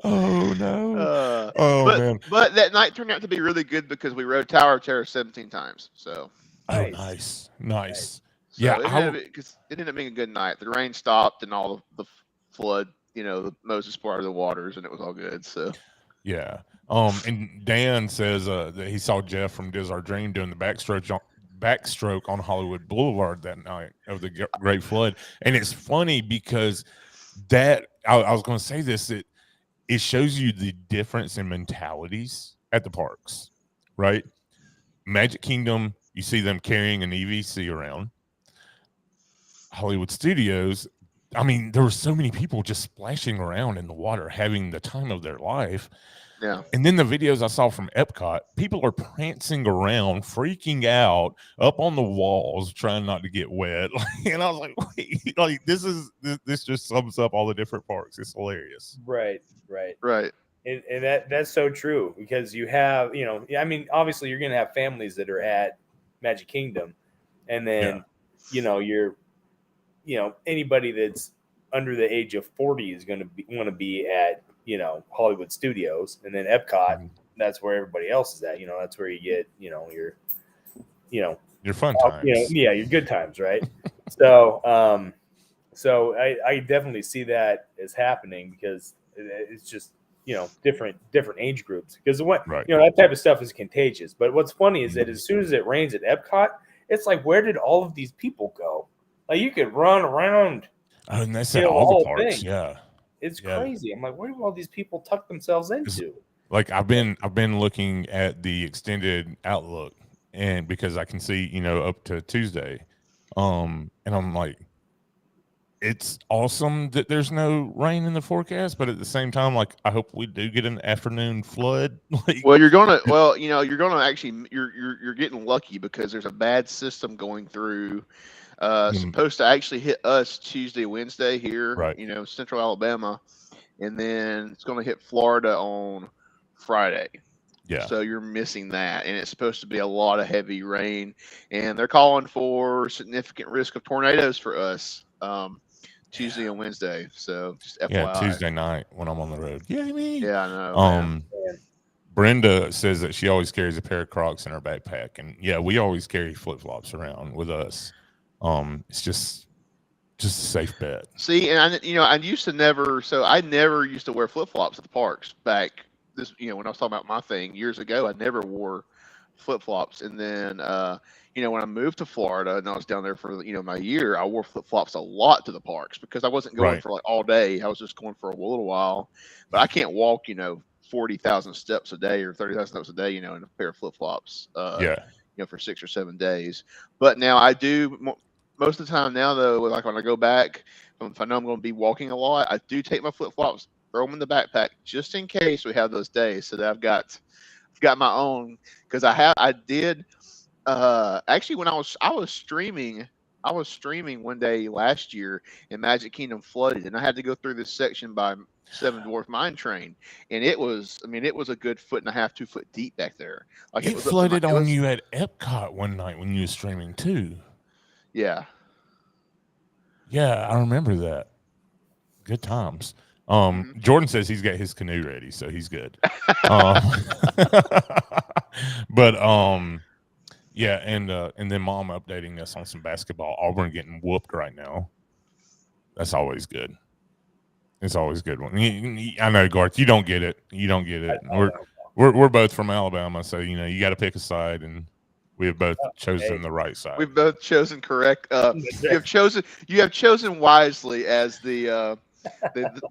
Oh no! Man! But that night turned out to be really good because we rode Tower of Terror 17 times. So nice. So yeah, it ended up being a good night. The rain stopped and all the flood, the Moses part of the waters, and it was all good. So yeah. And Dan says that he saw Jeff from Diz Our Dream doing the backstroke on Hollywood Boulevard that night of the Great Flood, and it's funny because that I was going to say this. It shows you the difference in mentalities at the parks, right? Magic Kingdom, you see them carrying an EVC around. Hollywood Studios, I mean, there were so many people just splashing around in the water, having the time of their life. Yeah. And then the videos I saw from Epcot, people are prancing around, freaking out, up on the walls, trying not to get wet. And I was like, wait, like this just sums up all the different parks. It's hilarious. Right. And that's so true because you have, I mean, obviously you're going to have families that are at Magic Kingdom, and then, you're, anybody that's under the age of 40 is going to want to be at, Hollywood Studios, and then Epcot, that's where everybody else is at. That's where you get, your fun times. Your good times, right? So I definitely see that as happening because it's just, different age groups because that type of stuff is contagious. But what's funny is that as soon as it rains at Epcot, it's like, where did all of these people go? Like you could run around. Oh, and that's at all the parks. Thing. Yeah. It's crazy. I'm like, where do all these people tuck themselves into? Like I've been looking at the extended outlook, and because I can see, up to Tuesday. And I'm like, it's awesome that there's no rain in the forecast, but at the same time, like I hope we do get an afternoon flood. Well, you're gonna actually you're getting lucky because there's a bad system going through. Supposed to actually hit us Tuesday, Wednesday here, right. Central Alabama, and then it's going to hit Florida on Friday. Yeah. So you're missing that, and it's supposed to be a lot of heavy rain, and they're calling for significant risk of tornadoes for us Tuesday and Wednesday. So just FYI. Yeah, Tuesday night when I'm on the road. Yeah, I know. Brenda says that she always carries a pair of Crocs in her backpack, and yeah, we always carry flip flops around with us. It's just a safe bet. See, and I used to never used to wear flip flops at the parks back. When I was talking about my thing years ago, I never wore flip flops. And then, when I moved to Florida and I was down there for my year, I wore flip flops a lot to the parks because I wasn't going for like all day. I was just going for a little while. But I can't walk 40,000 steps a day or 30,000 steps a day in a pair of flip flops. For 6 or 7 days. But now I do. Most of the time now, though, like when I go back, if I know I'm going to be walking a lot, I do take my flip flops, throw them in the backpack just in case we have those days. So that I've got my own because I did actually when I was streaming one day last year and Magic Kingdom flooded, and I had to go through this section by Seven Dwarf Mine Train, and it was a good 1.5 to 2 foot deep back there. Like it flooded on you at Epcot one night when you were streaming too. Yeah, I remember that. Good times. Jordan says he's got his canoe ready, so he's good. But yeah, and then Mom updating us on some basketball. Auburn getting whooped right now. That's always good. It's always a good one. I know, Garth, you don't get it. You don't get it. I know. We're both from Alabama, so you got to pick a side, and we have both chosen the right side. We've both chosen correct. You have chosen wisely, as the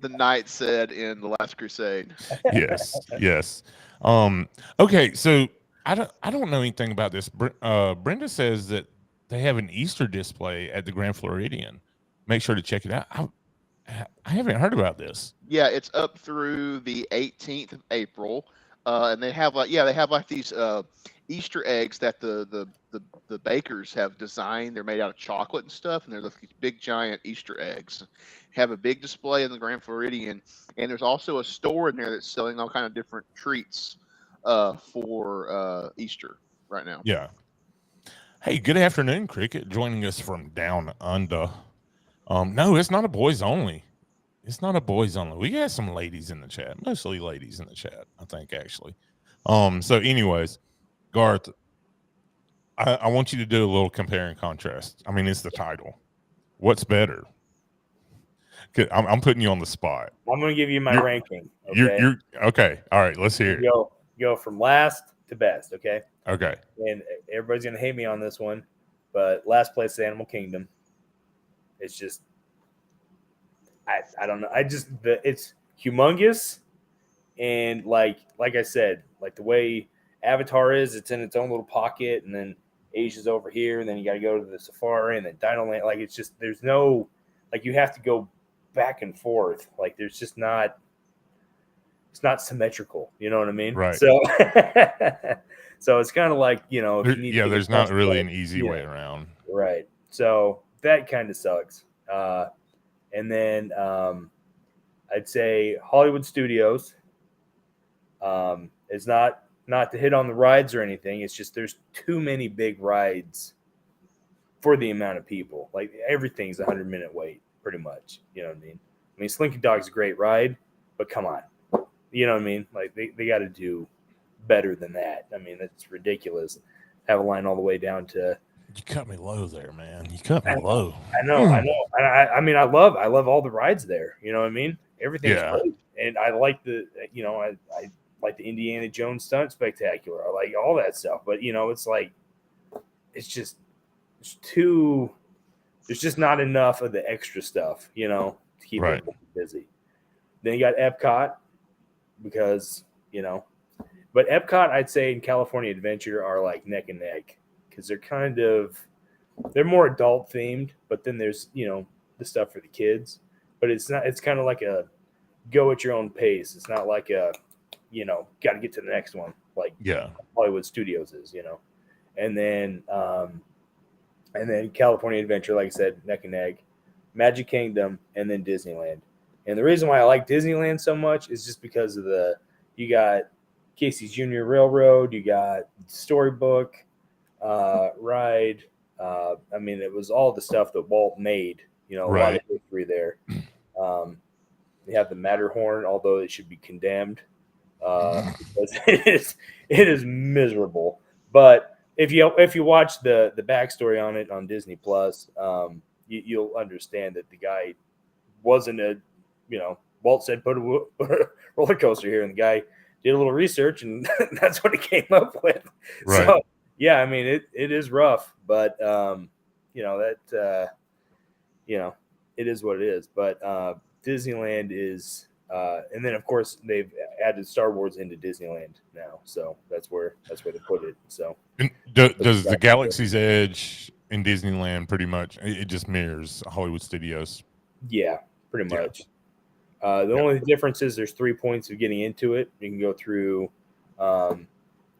knight said in the Last Crusade. Yes. Okay, so I don't know anything about this. Brenda says that they have an Easter display at the Grand Floridian. Make sure to check it out. I haven't heard about this. Yeah, it's up through the 18th of April, and they have like these Easter eggs that the bakers have designed. They're made out of chocolate and stuff, and they're these big giant Easter eggs. Have a big display in the Grand Floridian, and there's also a store in there that's selling all kind of different treats for Easter right now. Yeah. Hey, good afternoon, Cricket, joining us from down under. No, it's not a boys only. It's not a boys only. We got some ladies in the chat, mostly ladies in the chat, I think, actually. So anyways, Garth, I want you to do a little compare and contrast. I mean, it's the title. What's better? I'm putting you on the spot. I'm going to give you my ranking. Okay? You're okay. All right, let's hear it. Go from last to best, okay? Okay. And everybody's going to hate me on this one, but last place is Animal Kingdom. It's just, I don't know. It's humongous. And like I said, like the way Avatar is, it's in its own little pocket, and then Asia's over here, and then you got to go to the safari and then Dino Land. Like, it's just, there's no, like, you have to go back and forth. Like, there's just not, it's not symmetrical. You know what I mean? Right. So, so it's kind of like, if you need there's not really an easy way around. Right. So that kind of sucks. And then I'd say Hollywood Studios is not to hit on the rides or anything. It's just there's too many big rides for the amount of people. Like, everything's a 100-minute wait, pretty much. You know what I mean? I mean, Slinky Dog's a great ride, but come on. You know what I mean? Like, they got to do better than that. I mean, that's ridiculous. Have a line all the way down to. You cut me low there, man. You cut me low. I know. I mean, I love all the rides there. You know what I mean? Everything's great. And I like the, I like the Indiana Jones Stunt Spectacular. I like all that stuff. But, it's like, there's just not enough of the extra stuff, to keep it busy. Then you got Epcot because, but Epcot, I'd say, and California Adventure are like neck and neck. Because they're more adult themed, but then there's, the stuff for the kids. But it's kind of like a go at your own pace. It's not like a, got to get to the next one, like Hollywood Studios is, And then California Adventure, like I said, neck and neck, Magic Kingdom, and then Disneyland. And the reason why I like Disneyland so much is just because of you got Casey's Junior Railroad, you got Storybook, ride. I mean, it was all the stuff that Walt made, a lot of history there. They have the Matterhorn, although it should be condemned. Because it is miserable. But if you watch the backstory on it on Disney Plus, you'll understand that the guy wasn't Walt said put a roller coaster here, and the guy did a little research, and that's what he came up with. Right. So, yeah, I mean, it is rough, but it is what it is. But Disneyland is, and then of course they've added Star Wars into Disneyland now, so that's where they put it. So, and does the Galaxy's Edge in Disneyland pretty much it just mirrors Hollywood Studios? Yeah, pretty much. The only difference is there's 3 points of getting into it. You can go through.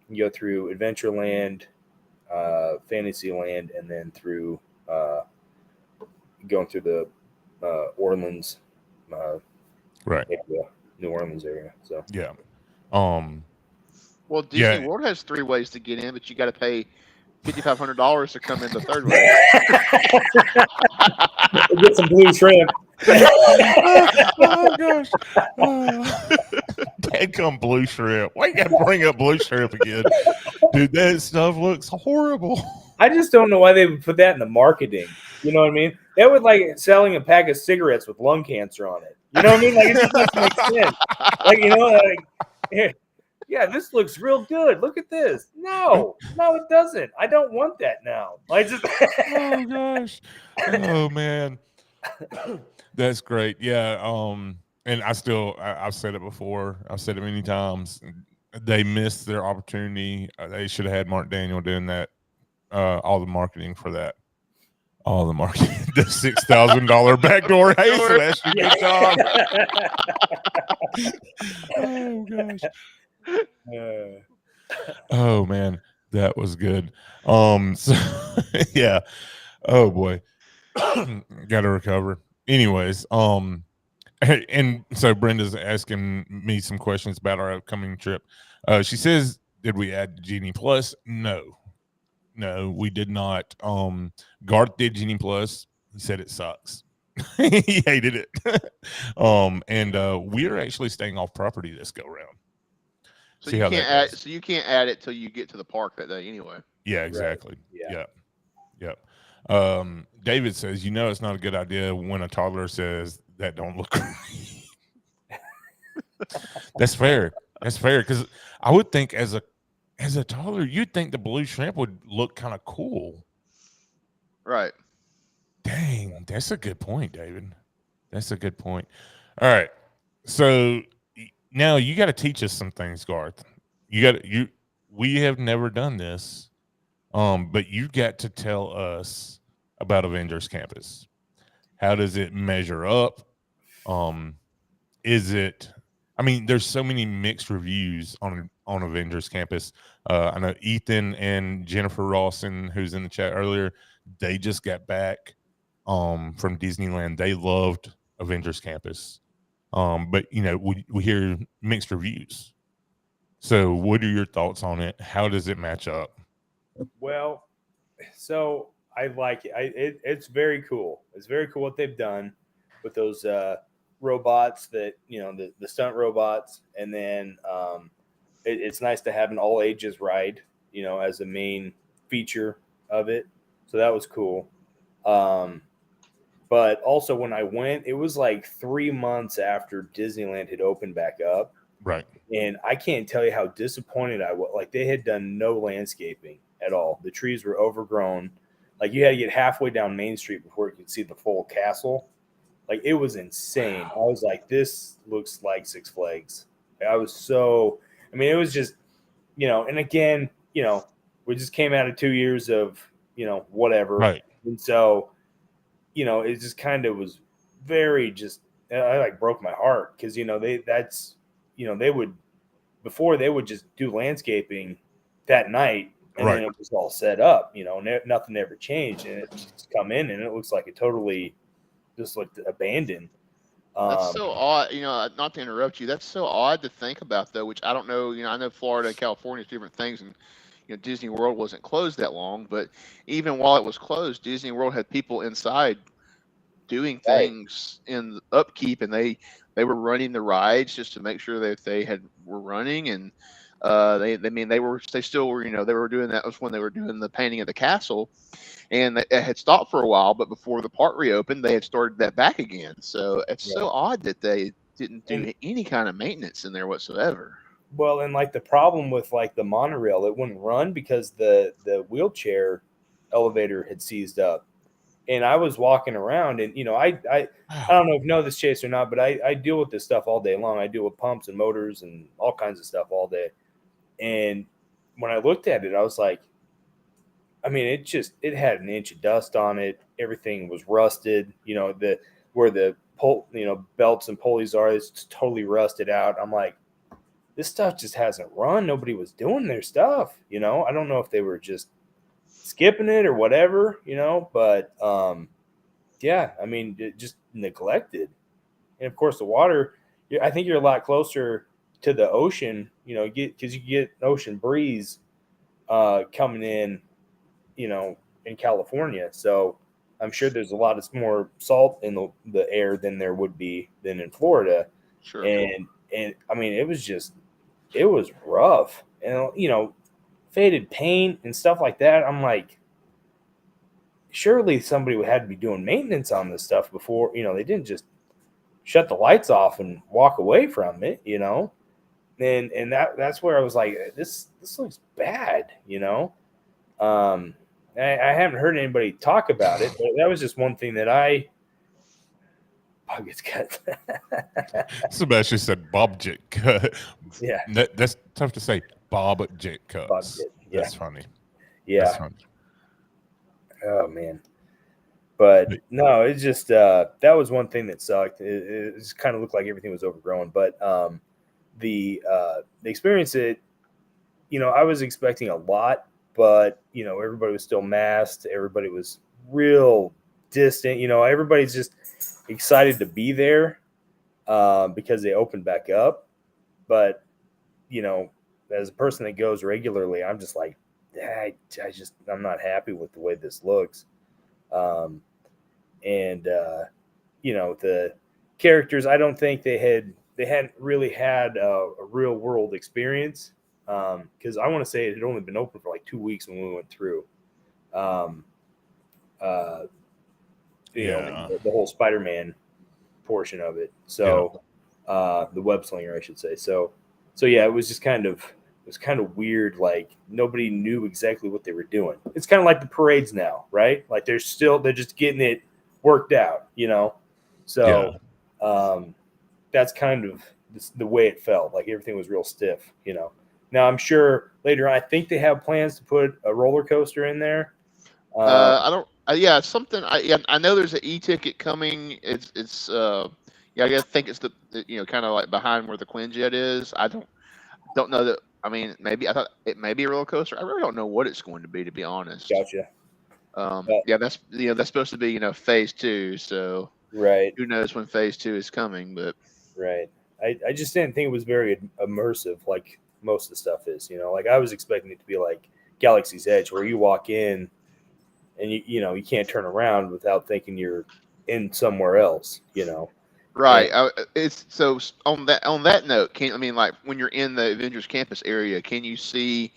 You go through Adventureland, Fantasyland, and then through going through the Orleans, New Orleans area. So well, Disney World has 3 ways to get in, but you got to pay $5,500 to come in the third way. Get some blue shrimp. Oh gosh! Dad, come blue shrimp. Why you got to bring up blue shrimp again, dude? That stuff looks horrible. I just don't know why they would put that in the marketing. You know what I mean? That would like selling a pack of cigarettes with lung cancer on it. You know what I mean? Like it just doesn't make sense. Like yeah, this looks real good. Look at this. No, it doesn't. I don't want that now. I just Oh gosh. Oh man. That's great. Yeah. And I've said it before. I've said it many times. They missed their opportunity. They should have had Mark Daniel doing that. All the marketing for that. All the marketing. The $6,000 backdoor. Hey, Sebastian, good job. Oh gosh. Oh man, that was good. So yeah. Oh boy. Gotta recover. Anyways, and so Brenda's asking me some questions about our upcoming trip. She says, did we add Genie Plus? No, we did not. Garth did Genie Plus. He said it sucks. He hated it. And we're actually staying off property this go round. So you can't add. So you can't add it till you get to the park that day, anyway. Yeah, exactly. Right. Yep. David says, it's not a good idea when a toddler says that don't look right. That's fair. Because I would think as a toddler, you'd think the blue shrimp would look kind of cool. Right. Dang, that's a good point, David. That's a good point. All right. So now you got to teach us some things, Garth. We have never done this. But you got to tell us about Avengers Campus. How does it measure up? There's so many mixed reviews on Avengers Campus. I know Ethan and Jennifer Rawson, who's in the chat earlier, they just got back from Disneyland. They loved Avengers Campus. But we hear mixed reviews. So what are your thoughts on it? How does it match up? Well, so I like it. It's very cool. It's very cool what they've done with those robots that, the stunt robots. And then it's nice to have an all ages ride, as a main feature of it. So that was cool. But also when I went, it was like 3 months after Disneyland had opened back up. Right. And I can't tell you how disappointed I was. Like they had done no landscaping at all. The trees were overgrown. Like you had to get halfway down Main Street before you could see the full castle. Like it was insane. I was like, this looks like Six Flags. It was just, and again, we just came out of 2 years of, whatever. Right. And so, it just kind of was very I like broke my heart because, they would just do landscaping that night. And right. Then it was all set up, nothing ever changed. And it just come in and it looks like it totally just looked abandoned. That's so odd, not to interrupt you. That's so odd to think about, though, which I don't know. I know Florida and California is different things. And, Disney World wasn't closed that long. But even while it was closed, Disney World had people inside doing things in upkeep. And they were running the rides just to make sure that they were running. And they still were, they were doing that. Was when they were doing the painting of the castle, and it had stopped for a while, but before the park reopened, they had started that back again. So it's so odd that they didn't do any kind of maintenance in there whatsoever. Well, and like the problem with like the monorail, it wouldn't run because the wheelchair elevator had seized up. And I was walking around and, I don't know if you know this, Chase, or not, but I deal with this stuff all day long. I deal with pumps and motors and all kinds of stuff all day. And when I looked at it, I was like, it had an inch of dust on it. Everything was rusted, where the belts and pulleys are, it's totally rusted out. I'm like, this stuff just hasn't run. Nobody was doing their stuff. I don't know if they were just skipping it or whatever, but it just neglected. And of course the water, I think you're a lot closer to the ocean, because you get ocean breeze coming in, in California. So I'm sure there's a lot of more salt in the air than there would be than in Florida. Sure. And it was rough, and faded paint and stuff like that. I'm like, surely somebody would have to be doing maintenance on this stuff before, they didn't just shut the lights off and walk away from it, you know. And that's where I was like, this looks bad, you know. I haven't heard anybody talk about it, but that was just one thing that I. Bob gets cut. Sebastian said Bob Jet cut. Yeah, That's tough to say. Bob Jet cuts. Bob Jet, yeah. That's funny. Yeah. That's funny. Oh man. But no, it's just that was one thing that sucked. It just kind of looked like everything was overgrown. But the experience, it, you know, I was expecting a lot, but you know, everybody was still masked. Everybody was real distant. You know, everybody's just excited to be there because they opened back up. But you know, as a person that goes regularly, I'm just like, I'm not happy with the way this looks. You know, the characters, I don't think they hadn't really had a real world experience. Because I want to say it had only been open for like 2 weeks when we went through. You know, the whole Spider-Man portion of it. So the web slinger, I should say. So yeah, it was just kind of weird. Like nobody knew exactly what they were doing. It's kind of like the parades now, right? Like they're just getting it worked out, you know? So that's kind of the way it felt. Like everything was real stiff, you know? Now I'm sure later on, I think they have plans to put a roller coaster in there. I don't. Yeah, something. I know there's an e-ticket coming. It's I guess think it's the you know, kind of like behind where the Quinjet is. I don't know that. I mean, maybe I thought it may be a roller coaster. I really don't know what it's going to be, to be honest. Gotcha. Yeah, that's that's supposed to be phase 2. So right, who knows when phase 2 is coming? But right, I just didn't think it was very immersive like most of the stuff is. You know, like I was expecting it to be like Galaxy's Edge, where you walk in and you know you can't turn around without thinking you're in somewhere else. You know. Right. It's so on that note. Like when you're in the Avengers Campus area, can you see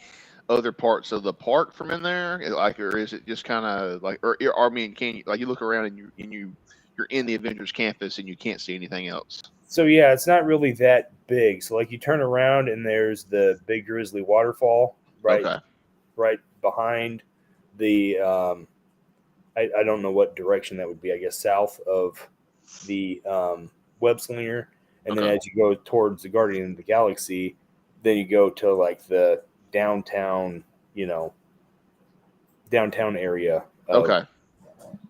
other parts of the park from in there? Like, or is it just kind of like, or I mean, can you like you look around and you're in the Avengers Campus and you can't see anything else? So yeah, it's not really that big. So like you turn around and there's the Big Grizzly waterfall right behind the. I don't know what direction that would be. I guess south of the web slinger, and then as you go towards the Guardian of the Galaxy, then you go to like the downtown, you know, downtown area.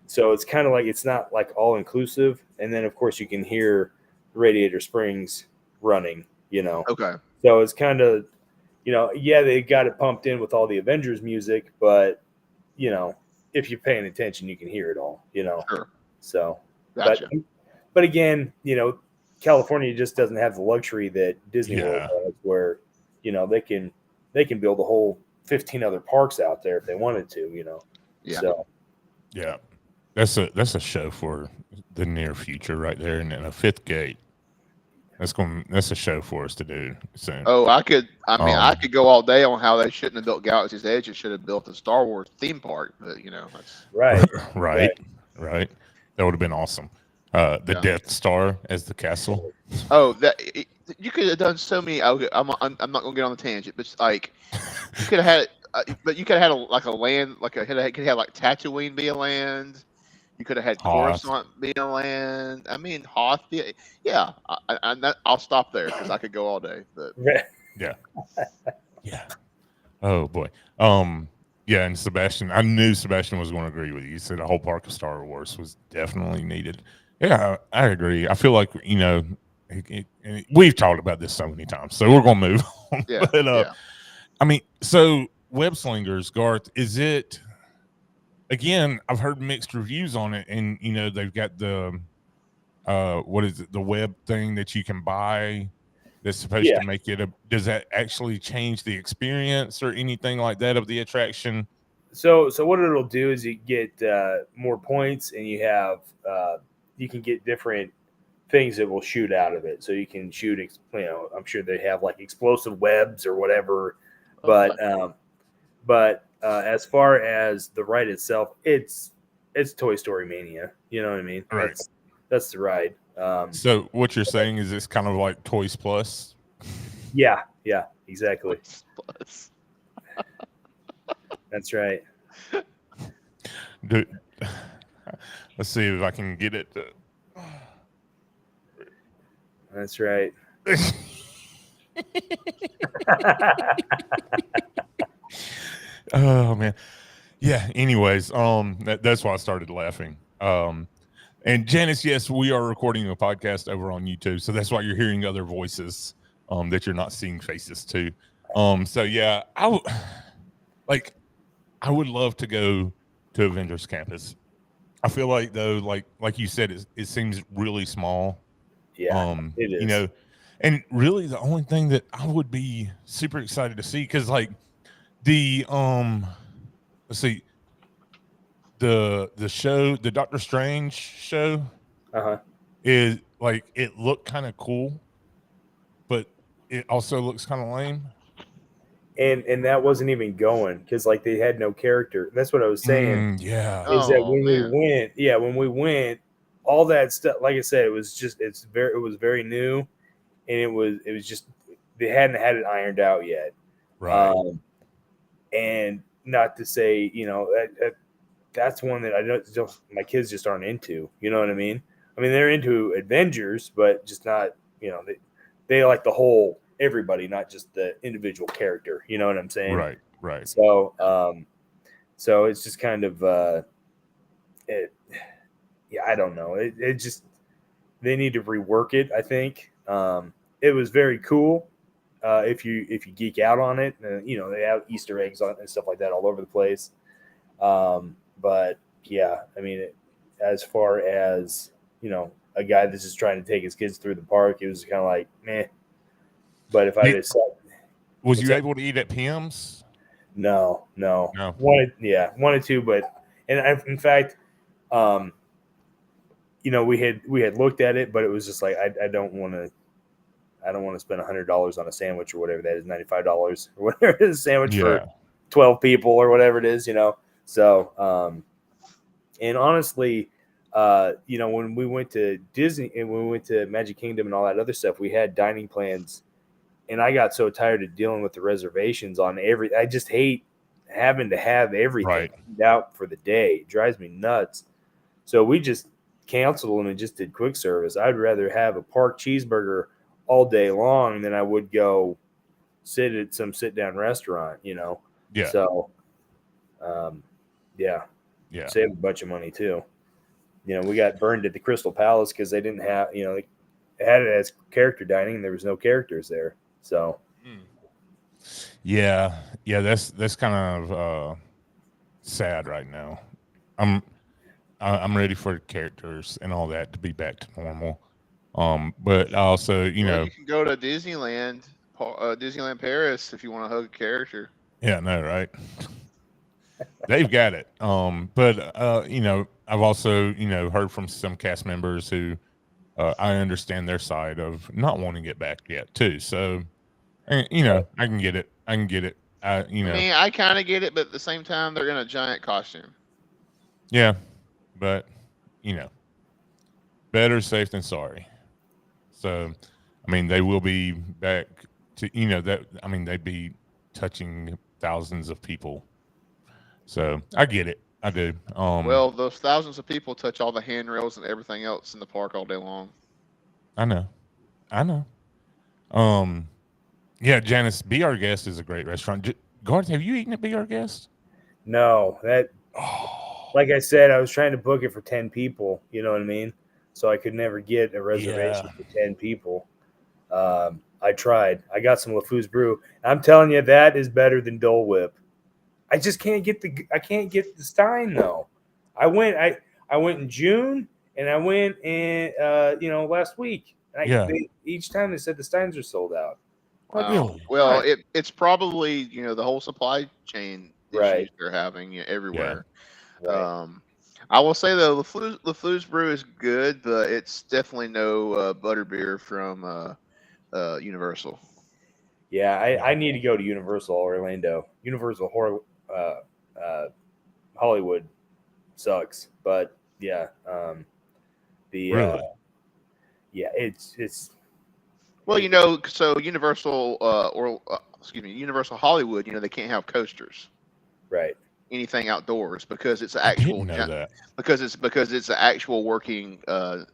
So it's kind of like it's not like all inclusive, and then of course you can hear Radiator Springs running, you know. So it's kind of, you know, yeah, they got it pumped in with all the Avengers music, but you know, if you're paying attention, you can hear it all, you know. Sure. So, gotcha. But again, you know, California just doesn't have the luxury that Disney World has, where, you know, they can build a whole 15 other parks out there if they wanted to, you know. Yeah. So, yeah, that's a show for the near future right there, and then a fifth gate. That's a show for us to do soon. Oh, I could go all day on how they shouldn't have built Galaxy's Edge. It should have built a Star Wars theme park, but you know, that's right. That would have been awesome. The Death Star as the castle. Oh, you could have done so many. Okay, I'm not gonna get on the tangent, but like you could have had, but you could have had a land, like could have like Tatooine be a land. You could have had Coruscant be a land. I mean, Hoth. Yeah. I'll stop there because I could go all day. But yeah. Oh boy. Yeah, and Sebastian, I knew Sebastian was going to agree with you. He said a whole park of Star Wars was definitely needed. Yeah, I agree. I feel like, you know, we've talked about this so many times, so we're going to move on. Yeah, but, I mean, so Web Slingers, Garth, is it? Again, I've heard mixed reviews on it, and you know they've got the what is it? The web thing that you can buy that's supposed to make it does that actually change the experience or anything like that of the attraction? So what it'll do is you get more points, and you have you can get different things that will shoot out of it. So you can shoot, you know, I'm sure they have like explosive webs or whatever, but as far as the ride itself, it's Toy Story Mania. You know what I mean? Right. That's the ride. So what you're saying is it's kind of like Toys Plus. Yeah, exactly. Plus. That's right. Let's see if I can get it. That's right. Oh man, yeah. Anyways, that's why I started laughing. And Janice, yes, we are recording a podcast over on YouTube, so that's why you're hearing other voices, that you're not seeing faces to. So yeah, I would love to go to Avengers Campus. I feel like though, like you said, it seems really small. Yeah, it is. You know, and really the only thing that I would be super excited to see, because like the let's see, the show, the Doctor Strange show, is like, it looked kind of cool, but it also looks kind of lame. And that wasn't even going because like they had no character. That's what I was saying. Yeah. Is that Oh, when man. we went, all that stuff. Like I said, it was very new, and it was just they hadn't had it ironed out yet. Right. And not to say, that's one that I don't. My kids just aren't into. You know what I mean? I mean, they're into Avengers, but just not. They like the whole everybody, not just the individual character. You know what I'm saying? Right. So, so it's just kind of, I don't know. It just they need to rework it. I think it was very cool. If you geek out on it, they have Easter eggs on it and stuff like that all over the place. But yeah, I mean, as far as a guy that's just trying to take his kids through the park, it was kind of like meh. But if I had said, was you able to eat at Pim's? No. Wanted to, but in fact, we had looked at it, but it was just like I don't want to spend $100 on a sandwich or whatever that is, $95 or whatever it is, a sandwich for 12 people or whatever it is, So, and honestly, when we went to Disney and when we went to Magic Kingdom and all that other stuff, we had dining plans, and I got so tired of dealing with the reservations on I just hate having to have everything out for the day. It drives me nuts. So we just canceled them and just did quick service. I'd rather have a park cheeseburger all day long than I would go sit at some sit-down restaurant, Yeah. So, yeah. Save a bunch of money too. We got burned at the Crystal Palace because they didn't have, they had it as character dining and there was no characters there. So, yeah, that's kind of sad right now. I'm ready for characters and all that to be back to normal. But also, you can go to Disneyland Paris if you want to hug a character. Yeah, no, right. They've got it. But I've also, heard from some cast members who I understand their side of not wanting to get back yet too. So, I can get it. I mean, I kind of get it, but at the same time, they're in a giant costume. Yeah, but better safe than sorry. So, I mean, they will be back to they'd be touching thousands of people. So I get it. I do. Well, those thousands of people touch all the handrails and everything else in the park all day long. I know. Yeah, Janice, Be Our Guest is a great restaurant. Garth, have you eaten at Be Our Guest? No, like I said, I was trying to book it for 10 people. You know what I mean? So I could never get a reservation for 10 people. I tried. I got some LeFou's Brew. I'm telling you, that is better than Dole Whip. I just can't get the Stein though. I went in June and I went in last week. Each time they said the Steins are sold out. Wow. Well, it's probably the whole supply chain issues they're having everywhere. Yeah. Right. I will say though, LeFou's Brew is good, but it's definitely no butterbeer from Universal. Yeah, I need to go to Universal Orlando. Universal Hollywood sucks, but yeah, really? yeah, it's Well, so Universal Universal Hollywood, they can't have coasters, right. anything outdoors because it's an I actual didn't know that. because it's an actual working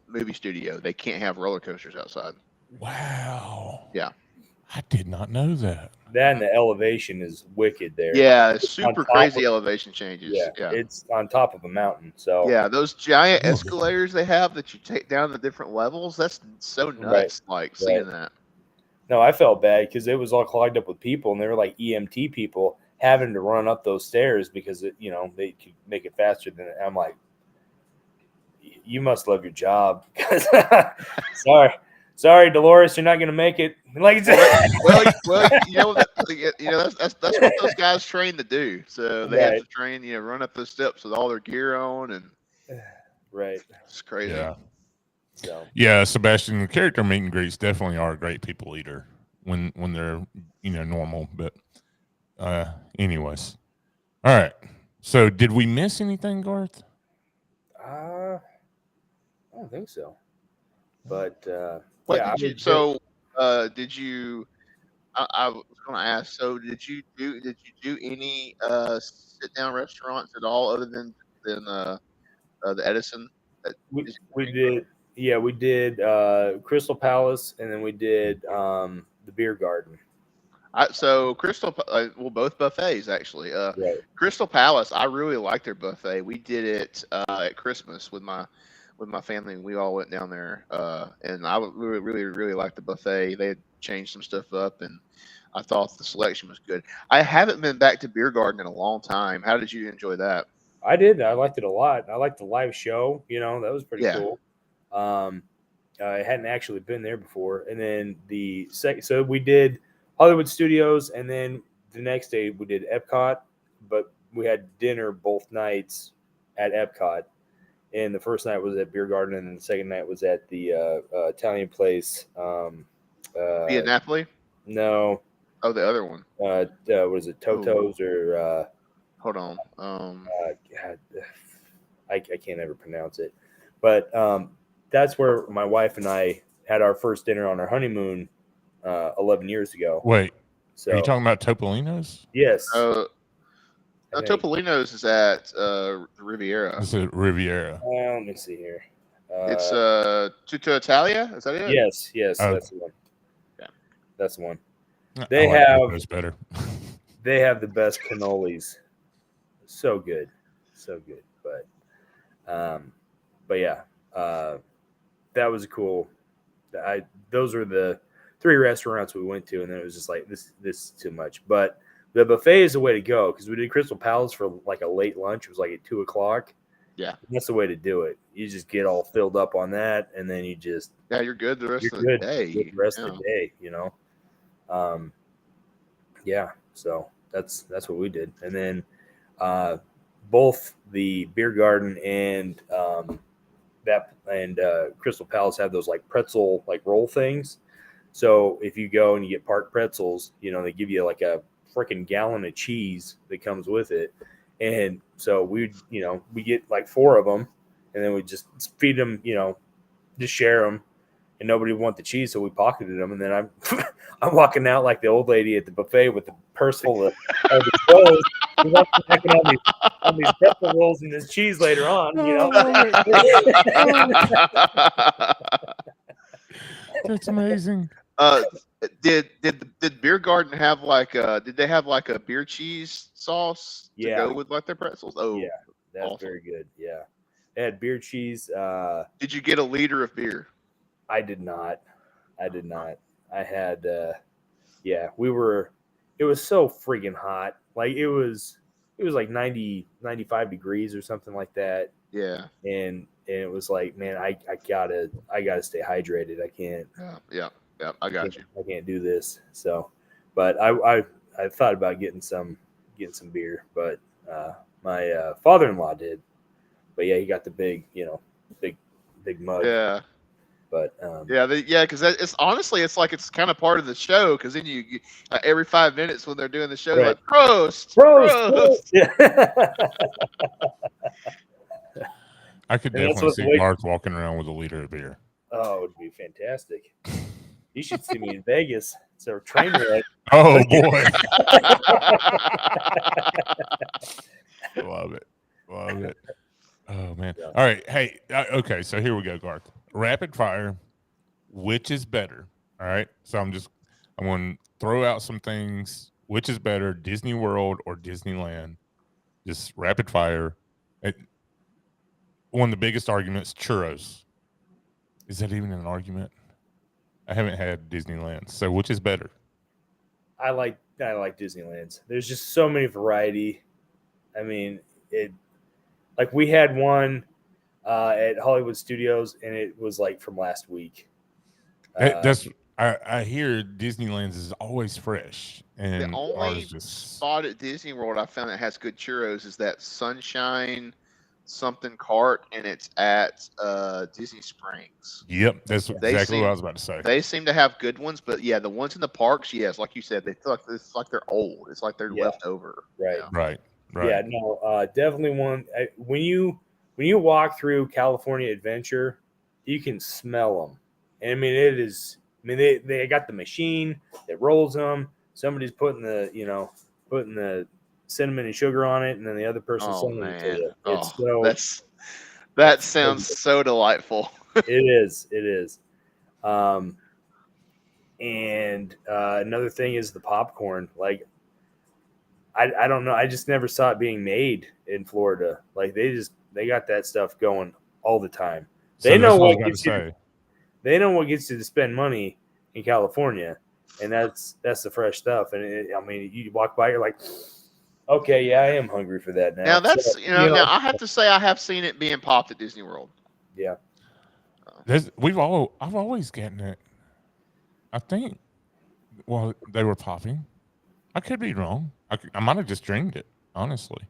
movie studio. They can't have roller coasters outside. Wow. Yeah. I did not know that. That and the elevation is wicked there. Yeah, It's on super top crazy of- elevation changes. Yeah, Yeah. it's on top of a mountain. So Yeah, those giant Really? escalators they have that you take down the different levels, that's so nuts, like seeing that. no, I felt bad because it was all clogged up with people, and they were like EMT people having to run up those stairs because they could make it faster than. I'm like, you must love your job. Sorry, Dolores, you're not gonna make it. Like, well, that's what those guys train to do. So they have to train, run up those steps with all their gear on, and right, it's crazy. Yeah. so Yeah, Sebastian, the character meet and greets definitely are a great people eater when they're normal. But anyways. All right. So did we miss anything, Garth? I don't think so. But What yeah, did you? So did you? I was going to ask. So did you do any sit down restaurants at all other than the Edison? we did. Yeah, we did Crystal Palace, and then we did the Beer Garden. So Crystal, both buffets actually. Right. Crystal Palace, I really liked their buffet. We did it at Christmas with my family, and we all went down there. And I really, really, really liked the buffet. They had changed some stuff up, and I thought the selection was good. I haven't been back to Beer Garden in a long time. How did you enjoy that? I did. I liked it a lot. I liked the live show. That was pretty cool. I hadn't actually been there before. And then so we did Hollywood Studios, and then the next day we did Epcot, but we had dinner both nights at Epcot. And the first night was at Beer Garden, and then the second night was at the Italian place. Via Napoli? No. Oh, the other one. What is it, Toto's or? Hold on. God, I can't ever pronounce it. But that's where my wife and I had our first dinner on our honeymoon 11 years ago. Wait, so are you talking about Topolino's? Yes. Topolino's is at Riviera. It's at Riviera. Let me see here. It's Tutto Italia. Is that it? Yes, Oh. that's the one. Yeah, that's the one. I They like have those better. They have the best cannolis. So good. But yeah, that was cool. Those are the 3 restaurants we went to, and then it was just like this is too much. But the buffet is the way to go because we did Crystal Palace for like a late lunch. It was like at 2:00. Yeah, that's the way to do it. You just get all filled up on that, and then you just you're good the rest of the day. The rest of the day, yeah. So that's what we did, and then both the Beer Garden and Crystal Palace have those like pretzel like roll things. So if you go and you get park pretzels, they give you like a freaking gallon of cheese that comes with it. And so we get like 4 of them, and then we just feed them, just share them, and nobody would want the cheese, so we pocketed them. And then I'm walking out like the old lady at the buffet with the purse full of the clothes. We're on these pretzel rolls and this cheese later on, That's amazing. Did Beer Garden have did they have like a beer cheese sauce to go with like their pretzels? Oh yeah, that's awesome. Very good. Yeah, they had beer cheese. Did you get a liter of beer? I did not. I had it was so freaking hot. Like it was like 90, 95 degrees or something like that. Yeah. And it was like, man, I gotta stay hydrated. I can't. Yeah. I got you. I can't do this. So, but I thought about getting some beer, but my father-in-law did. But yeah, he got the big mug. Yeah. But because it's honestly it's like it's kind of part of the show because then you every 5 minutes when they're doing the show, like Prost. Yeah. I could definitely see Garth walking around with a liter of beer. Oh, it would be fantastic. You should see me in Vegas. It's a train wreck. Oh boy, love it. Oh man. Yeah. All right. Hey. Okay. So here we go, Garth. Rapid fire. Which is better? All right. So I'm going to throw out some things. Which is better, Disney World or Disneyland? Just rapid fire. One of the biggest arguments: churros. Is that even an argument? I haven't had Disneyland. So which is better? I like Disneyland's. There's just so many variety. I mean, like we had one at Hollywood Studios, and it was like from last week. I hear Disneyland's is always fresh, and The only ours just spot at Disney World I found that has good churros is that Sunshine something cart, and it's at Disney Springs. Yep, that's exactly what I was about to say. They seem to have good ones, but yeah, the ones in the parks, yes, like you said, they feel like it's like they're old. It's like they're left over. Right. Yeah. Right. Yeah, no, definitely one. When you walk through California Adventure, you can smell them. And I mean, it is. I mean, they got the machine that rolls them. Somebody's putting the cinnamon and sugar on it, and then the other person's Oh sending it to man, you. It's that sounds so delightful. It is. And another thing is the popcorn. Like, I don't know. I just never saw it being made in Florida. Like they got that stuff going all the time. They know what gets you. They know what gets you to spend money in California, and that's the fresh stuff. And I mean, you walk by, you're like, okay, yeah, I am hungry for that now. Now that's now I have to say I have seen it being popped at Disney World. Yeah. I've always gotten it. I think. Well, they were popping. I could be wrong. I might have just dreamed it. Honestly,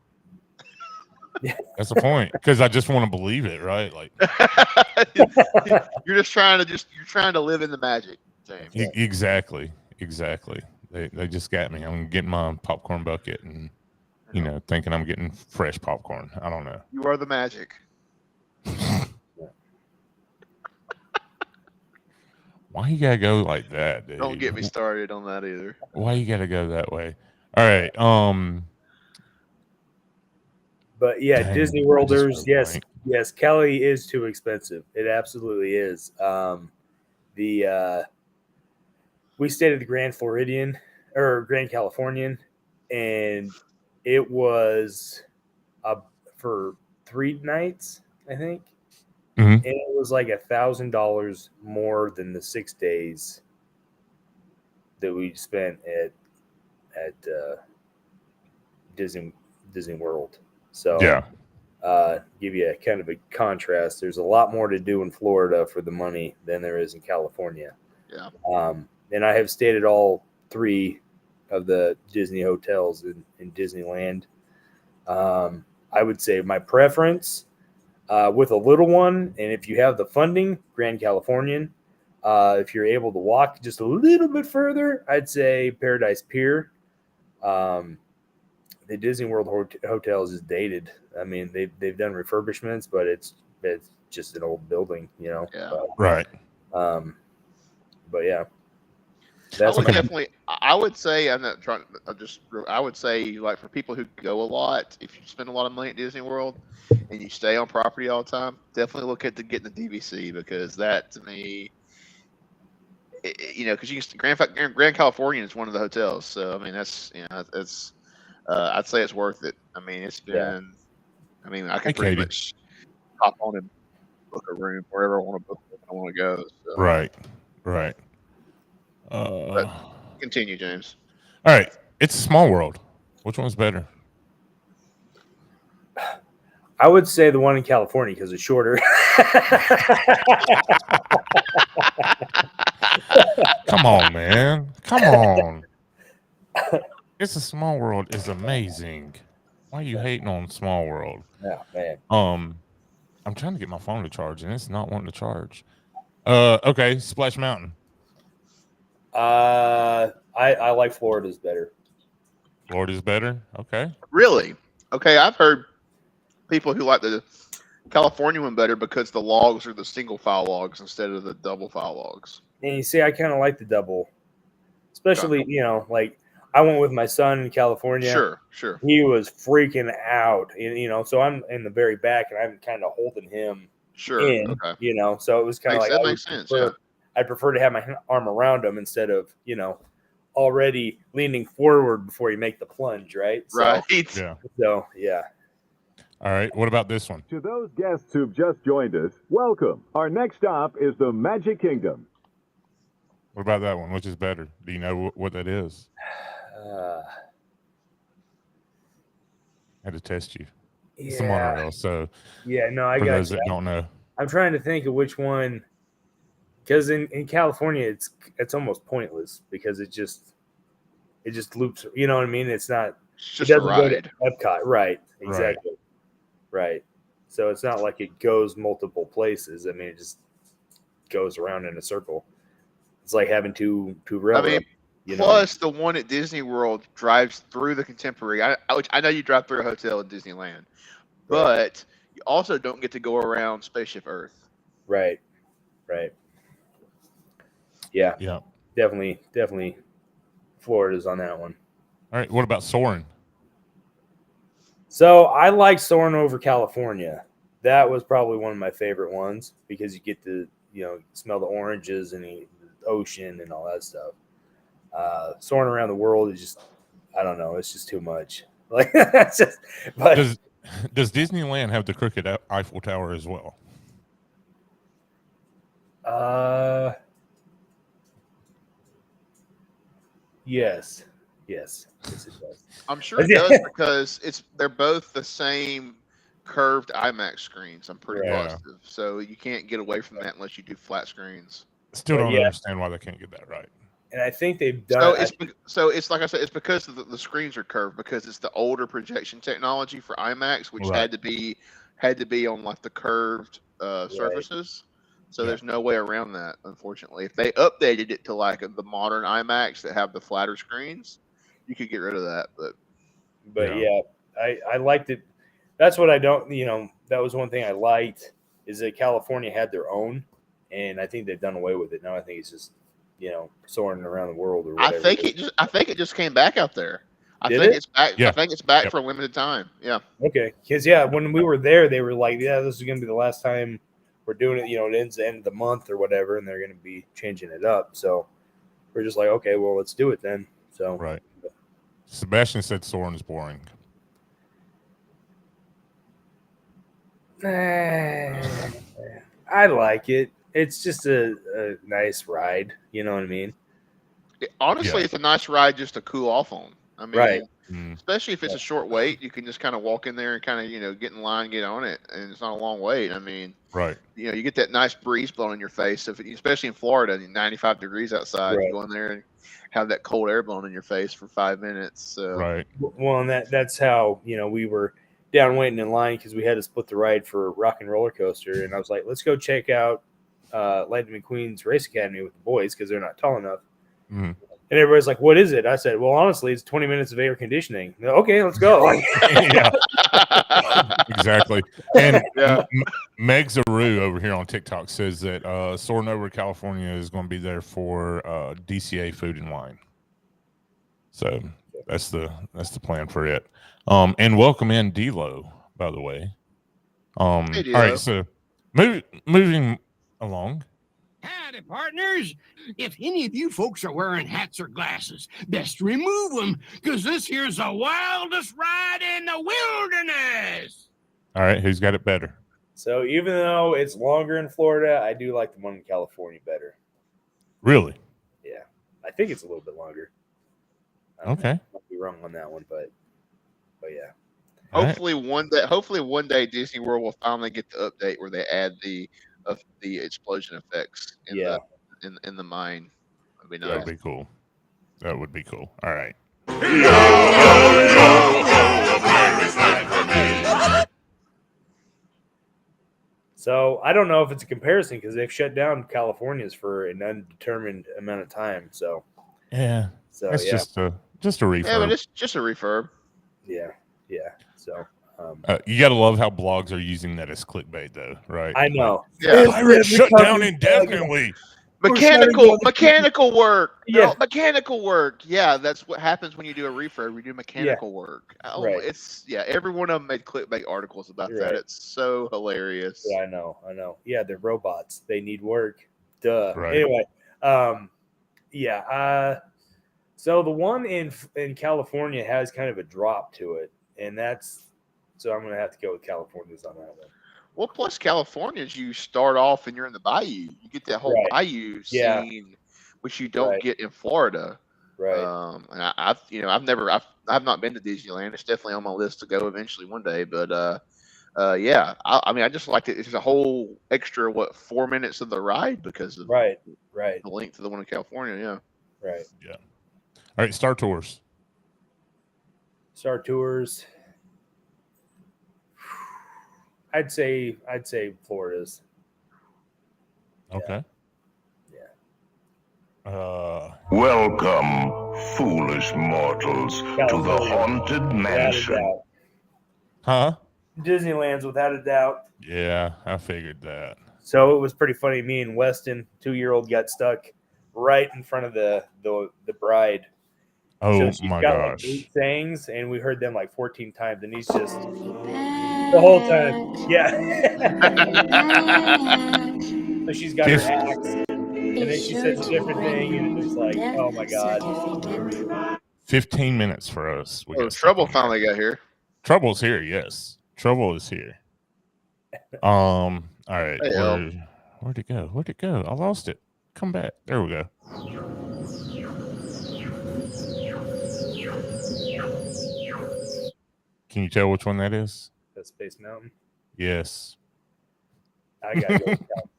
that's the point. Because I just want to believe it, right? Like you're trying to live in the magic, James. Exactly. They just got me. I'm getting my popcorn bucket and thinking I'm getting fresh popcorn. I don't know. You are the magic. Why you gotta go like that, dude? Don't get me started on that either. Why you gotta go that way? All right. But yeah, Dang, Disney Worlders, yes, Cali is too expensive. It absolutely is. We stayed at the Grand Floridian or Grand Californian, and it was for 3 nights, I think. Mm-hmm. And it was like $1,000 more than the 6 days that we spent at Disney World. So yeah, give you a kind of a contrast. There's a lot more to do in Florida for the money than there is in California. Yeah. And I have stayed at all 3 of the Disney hotels in Disneyland. I would say my preference with a little one, and if you have the funding, Grand Californian. If you're able to walk just a little bit further, I'd say Paradise Pier. The Disney World hotels is dated. I mean, they've done refurbishments, but it's just an old building, Yeah. right. But yeah, I would say I'm not trying. I would say like for people who go a lot, if you spend a lot of money at Disney World and you stay on property all the time, definitely look at getting the DVC, because that to me, because Grand Californian is one of the hotels. So I mean that's it's. I'd say it's worth it. I mean, it's been. Yeah. I mean, I can pretty much hop on and book a room wherever I want to book. I want to go. So. Right. But continue, James. All right, it's a Small World. Which one's better? I would say the one in California because it's shorter. Come on, man. Come on. It's a Small World is amazing. Why are you hating on Small World? Yeah, man. I'm trying to get my phone to charge and it's not wanting to charge. Okay, Splash Mountain. I like Florida's better. Florida's better? Okay. Really? Okay, I've heard people who like the California one better because the logs are the single file logs instead of the double file logs. And you see, I kind of like the double, especially like I went with my son in California. Sure. He was freaking out, so I'm in the very back and I'm kind of holding him in, Okay. So it was kind of like That makes sense. Yeah. I prefer to have my arm around him instead of already leaning forward before you make the plunge, right? Right. Yeah. So yeah. All right. What about this one? To those guests who've just joined us, welcome. Our next stop is the Magic Kingdom. What about that one? Which is better? Do you know what that is? I had to test you. It's the monorail. So I for got those that don't know, I'm trying to think of which one, because in California it's almost pointless because it just loops. You know what I mean? It's not. It's just it a doesn't go to ride. Epcot, right? Exactly. Right. So it's not like it goes multiple places. I mean, it just goes around in a circle. It's like having two railroads. Plus, the one at Disney World drives through the Contemporary. I know you drive through a hotel at Disneyland, but you also don't get to go around Spaceship Earth. Right. Yeah. yeah. Definitely. Florida's on that one. All right. What about Soarin'? So I like Soarin' over California. That was probably one of my favorite ones because you get to smell the oranges and the ocean and all that stuff. Soaring around the world is just, I don't know, it's just too much. Like that's just. But does Disneyland have the crooked Eiffel Tower as well? Yes, it does. I'm sure it does because they're both the same curved IMAX screens. I'm pretty positive. So you can't get away from that unless you do flat screens. Still don't understand why they can't get that right. And I think they've done. So it's like I said, it's because the screens are curved because it's the older projection technology for IMAX, which had to be on like the curved surfaces. So there's no way around that, unfortunately. If they updated it to like the modern IMAX that have the flatter screens, you could get rid of that. But I liked it. That's what I don't. That was one thing I liked is that California had their own, and I think they've done away with it now. I think it's just soaring around the world or whatever. I think it just came back out there. It's back. Yeah. I think it's back for a limited time. Yeah. Okay. Because when we were there, they were like, this is going to be the last time we're doing it. It ends the end of the month or whatever, and they're going to be changing it up. So we're just like, okay, well, let's do it then. So right. Sebastian said Soarin' is boring. I like it. It's just a nice ride. You know what I mean? Honestly, it's a nice ride just to cool off on. I mean, right. Especially if it's a short wait, you can just kind of walk in there and kind of, get in line, get on it, and it's not a long wait. I mean, right. You get that nice breeze blowing in your face, especially in Florida, 95 degrees outside. Right. You go in there and have that cold air blowing in your face for 5 minutes. So. Right. Well, and that's how, we were down waiting in line because we had to split the ride for Rock and Roller Coaster. And I was like, let's go check out Lightning McQueen's Race Academy with the boys because they're not tall enough. Mm-hmm. And everybody's like, what is it? I said, well, honestly, it's 20 minutes of air conditioning. Okay, let's go. Yeah, exactly. And Meg Zaru over here on TikTok says that Soarin' over California is going to be there for DCA Food and Wine. So that's the plan for it. And welcome in D-Lo, by the way. Hey, all right, so moving along. Howdy, partners. If any of you folks are wearing hats or glasses, best remove them, because this here's the wildest ride in the wilderness. All right, who's got it better? So even though it's longer in Florida, I do like the one in California better. Really? Yeah. I think it's a little bit longer. Okay. I might be wrong on that one, but yeah. Hopefully one day Disney World will finally get the update where they add the explosion effects in the mine. That'd be nice. That'd be cool. That would be cool. All right. So I don't know if it's a comparison because they've shut down California's for an undetermined amount of time. So yeah. So it's just a refurb. Yeah, but it's just a refurb. Yeah. So You got to love how blogs are using that as clickbait, though, right? I know. Yeah. Pirate shut down indefinitely. Mechanical work. Yeah. No, mechanical work. Yeah, that's what happens when you do a refurb. We do mechanical work. Oh, Right. it's every one of them made clickbait articles about that. Right. It's so hilarious. Yeah, I know. Yeah, they're robots. They need work. Duh. Right. Anyway, so the one in California has kind of a drop to it, and so I'm gonna have to go with California's on that one. Well, plus California's, you start off and you're in the bayou. You get that whole Right. bayou Yeah. scene, which you don't Right. get in Florida. Right. And I've not been to Disneyland. It's definitely on my list to go eventually one day. But yeah, I mean, I just liked it. It's a whole extra 4 minutes of the ride because of Right. the length of the one in California. Yeah. Right. Yeah. All right, Star Tours. Star Tours. I'd say Florida's. Okay. Yeah. Welcome, foolish mortals, to the California. haunted Without a mansion. doubt. Huh? Disneyland's without a doubt. Yeah, I figured that. So it was pretty funny. Me and Weston, 2-year-old, got stuck right in front of the bride. Oh So she's my got gosh. like 8 sayings, and we heard them like 14 times, and he's just the whole time. Yeah. So she's got her axe, and then she says a different thing, and it's like, oh my god. 15 minutes for us. We Oh, got stuck Trouble on there. finally got here. Trouble's here, yes. Trouble is here. All right. Hey, Where'd it go? Where'd it go? I lost it. Come back. There we go. Can you tell which one that is? That's Space Mountain. Yes. I gotta go.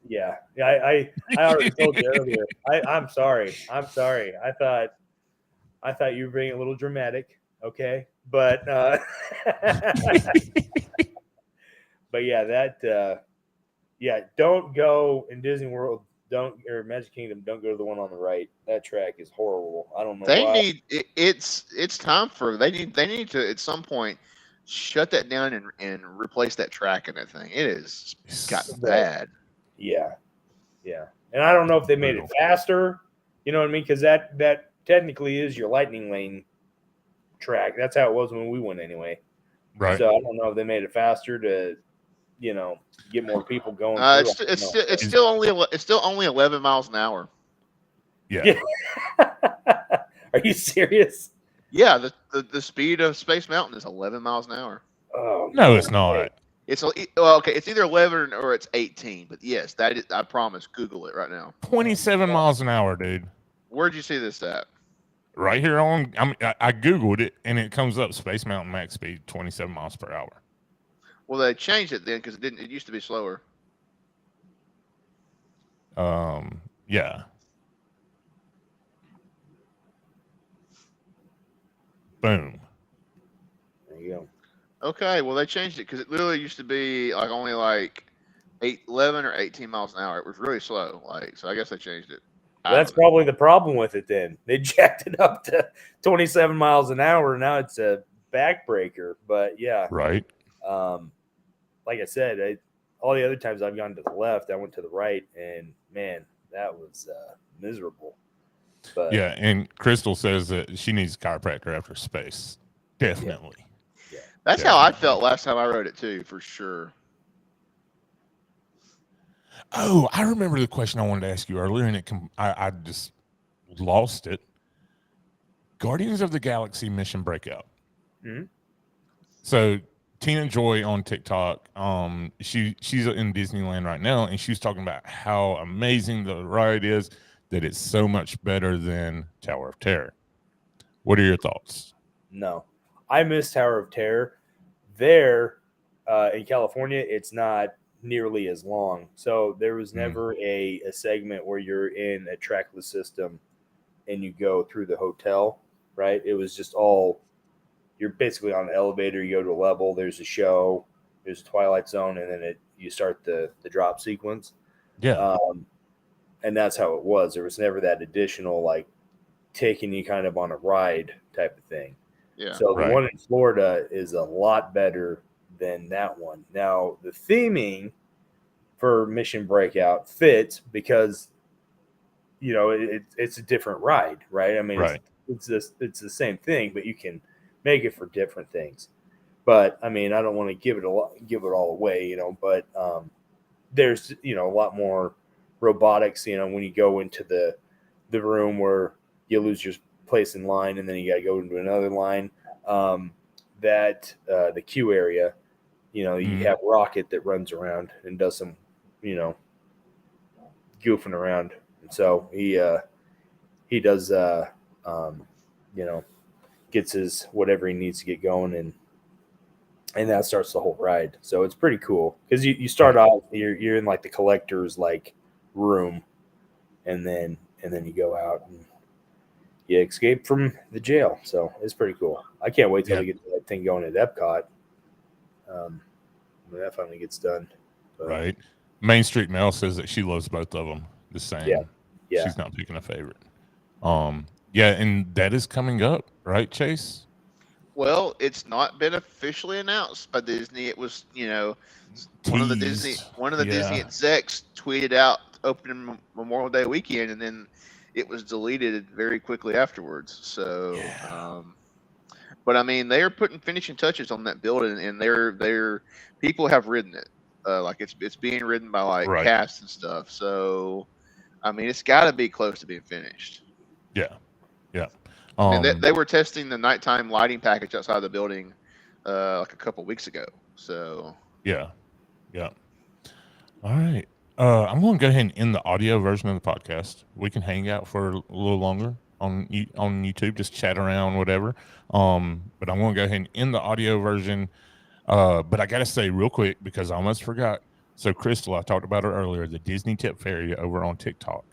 Yeah. I already told you earlier. I'm sorry. I thought you were being a little dramatic. Okay. But but yeah, don't go in Disney World. Or Magic Kingdom. Don't go to the one on the right. That track is horrible. I don't know. It's time for they need to at some point shut that down and replace that track in that thing. It is gotten bad. Yeah. And I don't know if they made it faster. You know what I mean? Because that technically is your lightning lane track. That's how it was when we went anyway. Right. So I don't know if they made it faster to, get more people going. It's still only 11 miles an hour. Yeah. Are you serious? Yeah, the speed of Space Mountain is 11 miles an hour. Oh No, it's not. It's okay. It's either 11 or it's 18. But yes, that is. I promise. Google it right now. 27 miles an hour, dude. Where'd you see this at? Right here on. I Googled it and it comes up Space Mountain max speed 27 miles per hour. Well, they changed it then because it didn't. It used to be slower. Yeah. Boom. There you go. Okay, well they changed it because it literally used to be like only like 11 or 18 miles an hour. It was really slow. So I guess they changed it. That's probably the problem with it. Then they jacked it up to 27 miles an hour. Now it's a backbreaker. But yeah, Right. Like I said, all the other times I've gone to the left, I went to the right, and man, that was miserable. But Yeah, and Crystal says that she needs a chiropractor after space. Definitely. yeah. That's how I felt last time I rode it too, for sure. Oh, I remember the question I wanted to ask you earlier, and I just lost it. Guardians of the Galaxy mission breakout. Mhm. So Tina Joy on TikTok, she's in Disneyland right now, and she was talking about how amazing the ride is, that it's so much better than Tower of Terror. What are your thoughts? No, I miss Tower of Terror. There in California, it's not nearly as long. So there was never a segment where you're in a trackless system and you go through the hotel, right? It was just all, you're basically on an elevator, you go to a level, there's a show, there's a Twilight Zone, and then you start the drop sequence. Yeah. And that's how it was. There was never that additional, like, taking you kind of on a ride type of thing. Yeah. So the Right. one in Florida is a lot better than that one. Now, the theming for Mission Breakout fits because, you know, it's a different ride, right? I mean, Right. it's the same thing, but you can make it for different things. But I mean, I don't want to give it all away, you know. But there's, you know, a lot more robotics, you know, when you go into the room where you lose your place in line and then you got to go into another line. The queue area, you know, you have Rocket that runs around and does some, you know, goofing around. And so he does, you know, gets his whatever he needs to get going, and that starts the whole ride. So it's pretty cool because you start off, you're in like the collector's like room, and then you go out and you escape from the jail. So it's pretty cool. I can't wait till they get that thing going at Epcot. When that finally gets done. But, right. Main Street Mel says that she loves both of them the same. Yeah. She's not picking a favorite. Yeah, and that is coming up, right, Chase? Well, it's not been officially announced by Disney. It was, you know, one of the Disney execs tweeted out opening Memorial Day weekend, and then it was deleted very quickly afterwards. So, but I mean, they are putting finishing touches on that building, and they're people have ridden it. Like it's being ridden by like cast and stuff. So, I mean, it's got to be close to being finished. Yeah. And they were testing the nighttime lighting package outside the building like a couple weeks ago. So yeah. All right. I'm going to go ahead and end the audio version of the podcast. We can hang out for a little longer on YouTube, just chat around, whatever. But I'm going to go ahead and end the audio version. But I got to say real quick, because I almost forgot. So Crystal, I talked about her earlier, the Disney Tip Fairy over on TikTok.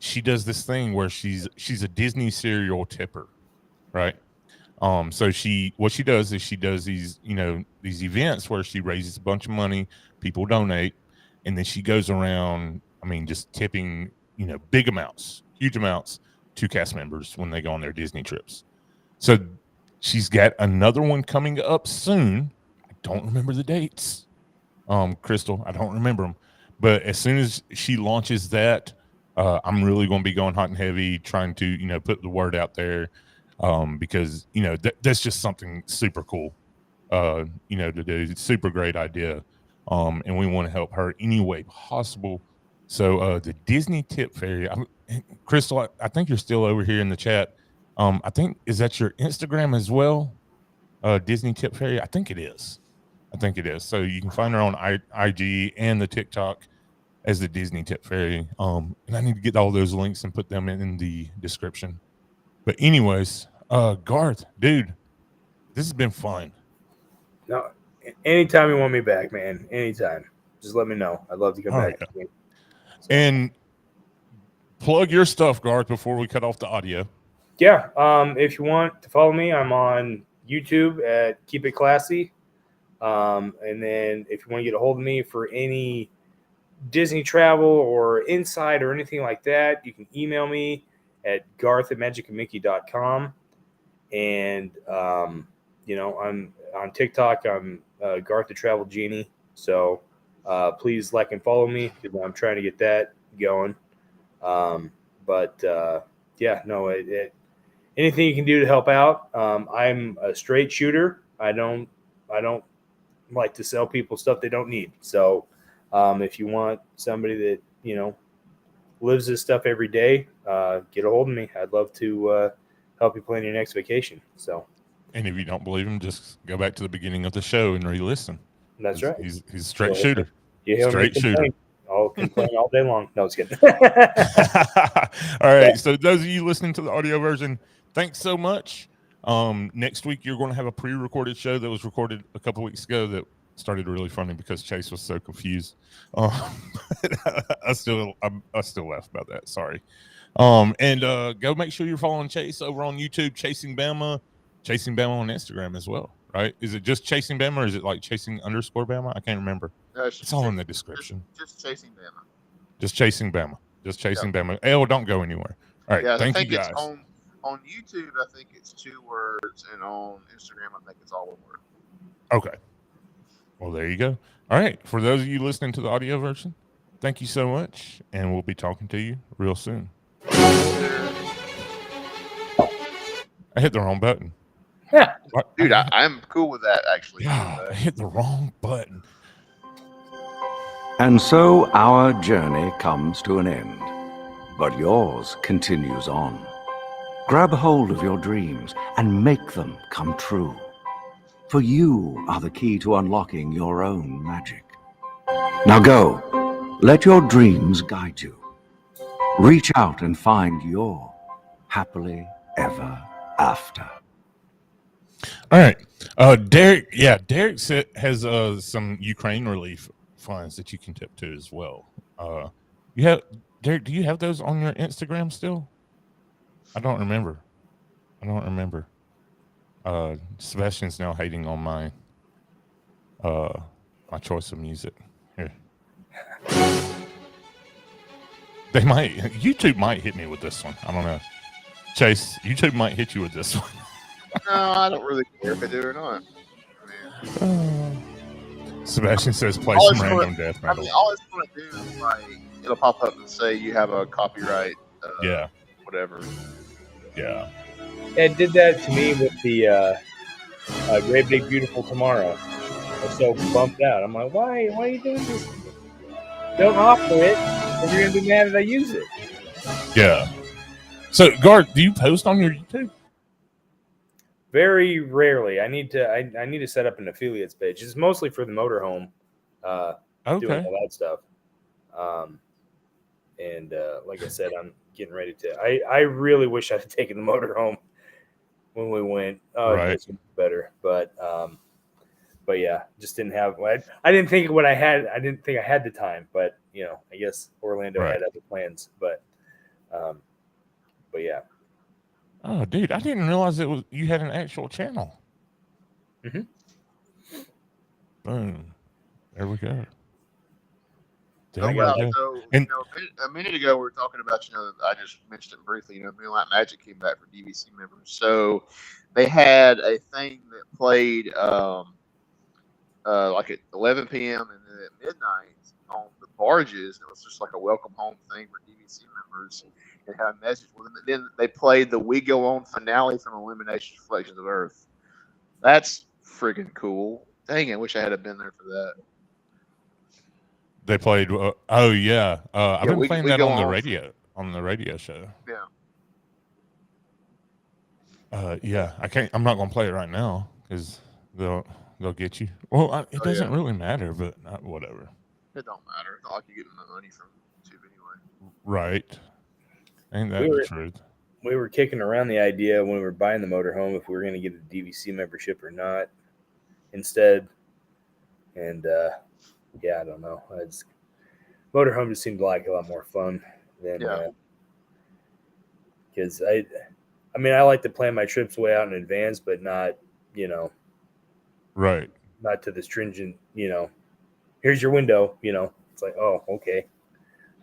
She does this thing where she's a Disney serial tipper, right? So what she does is she does these events where she raises a bunch of money, people donate, and then she goes around, I mean, just tipping, big amounts, huge amounts to cast members when they go on their Disney trips. So she's got another one coming up soon. I don't remember the dates. Crystal, I don't remember them, but as soon as she launches that, I'm really going to be going hot and heavy, trying to, put the word out there, because, that's just something super cool, to do. It's a super great idea. And we want to help her any way possible. So, the Disney Tip Fairy, Crystal, I think you're still over here in the chat. Is that your Instagram as well? Disney Tip Fairy? I think it is. So you can find her on IG and the TikTok as the Disney Tip Fairy. And I need to get all those links and put them in the description. But anyways, Garth, dude, this has been fun. No, anytime you want me back, man, anytime. Just let me know. I'd love to come back. Right. And plug your stuff, Garth, before we cut off the audio. Yeah, if you want to follow me, I'm on YouTube at Keep It Classy. And then if you want to get a hold of me for any Disney travel or insight or anything like that, you can email me at garth@magicofmickey.com. And, I'm on TikTok. I'm Garth the Travel Genie. So please like and follow me because I'm trying to get that going. Anything you can do to help out. I'm a straight shooter. I don't like to sell people stuff they don't need. So if you want somebody that, lives this stuff every day, get a hold of me. I'd love to help you plan your next vacation. So, and if you don't believe him, just go back to the beginning of the show and re-listen. That's right. He's a straight shooter. Straight shooter. I'll complain all day long. No, it's kidding. All right. So those of you listening to the audio version, thanks so much. Next week, you're going to have a pre-recorded show that was recorded a couple weeks ago that started really funny because Chase was so confused. I still laugh about that. Sorry. And go make sure you're following Chase over on YouTube, Chasing Bama on Instagram as well, right? Is it just Chasing Bama or is it like Chasing _Bama? I can't remember. It's all in the description. Just Chasing Bama. Just Chasing Bama. Just Chasing Bama. L, don't go anywhere. All right. Thank you guys. On YouTube, I think it's 2 words, and on Instagram, I think it's all 1 word. Okay. Well, there you go. All right. For those of you listening to the audio version, thank you so much, and we'll be talking to you real soon. I hit the wrong button. Yeah. Dude, I'm cool with that, actually. God, I hit the wrong button. And so our journey comes to an end, but yours continues on. Grab hold of your dreams and make them come true. For you are the key to unlocking your own magic. Now go, let your dreams guide you. Reach out and find your happily ever after. All right. Derek, Derek has some Ukraine relief funds that you can tip to as well. Derek, do you have those on your Instagram still? I don't remember. Sebastian's now hating on my my choice of music. Here. YouTube might hit me with this one. I don't know. Chase, YouTube might hit you with this one. No, I don't really care if they do or not. I mean, Sebastian says play all some it's random gonna- death metal. all it's going to do is like it'll pop up and say you have a copyright. Yeah. Whatever. Yeah. It did that to me with the Great Big Beautiful Tomorrow. I was so bummed out. I'm like, why are you doing this? Don't offer it, or you're gonna be mad that I use it. Yeah. So, Garth, do you post on your YouTube? Very rarely. I need to set up an affiliates page. It's mostly for the motorhome, doing all that stuff. And like I said, I'm getting ready to. I really wish I'd taken the motorhome when we went. Right. It was better, but yeah, just didn't have. I didn't think what I had. I didn't think I had the time, but I guess Orlando had other plans. But yeah. Oh, dude, I didn't realize you had an actual channel. Mm-hmm. Boom. There we go. Oh, wow. So, a minute ago, we were talking about, I just mentioned it briefly, Moonlight Magic came back for DVC members. So they had a thing that played like at 11 p.m. and then at midnight on the barges. It was just like a welcome home thing for DVC members. It had a message with them. Then they played the We Go On finale from Illuminations Reflections of Earth. That's friggin' cool. Dang it, I wish I had been there for that. They played. I've been playing that on the radio show. Yeah. I can't. I'm not gonna play it right now because they'll get you. Well, it doesn't really matter, but whatever. It don't matter. It's not like you get my money from YouTube anyway. Right. Ain't that the truth? We were kicking around the idea when we were buying the motorhome if we were going to get a DVC membership or not instead. And I don't know. Motorhome just seemed like a lot more fun than because I like to plan my trips way out in advance, but not right, not to the stringent. Here's your window. It's like, oh, okay.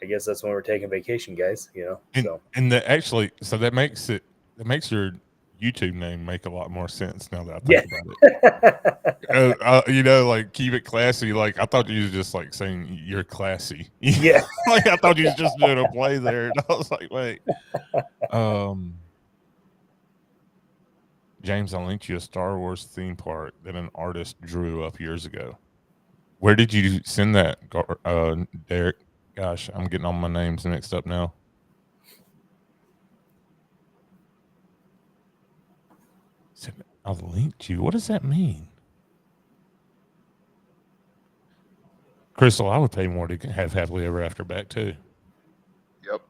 I guess that's when we're taking vacation, guys. And that makes your YouTube name make a lot more sense now that I think about it. Like keep it classy. Like I thought you was just like saying you're classy. Yeah. Like I thought you was just doing a play there. And I was like, wait. James, I linked you a Star Wars theme park that an artist drew up years ago. Where did you send that, Derek? Gosh, I'm getting all my names mixed up now. I linked you. What does that mean? Crystal, I would pay more to have Happily Ever After back too. Yep.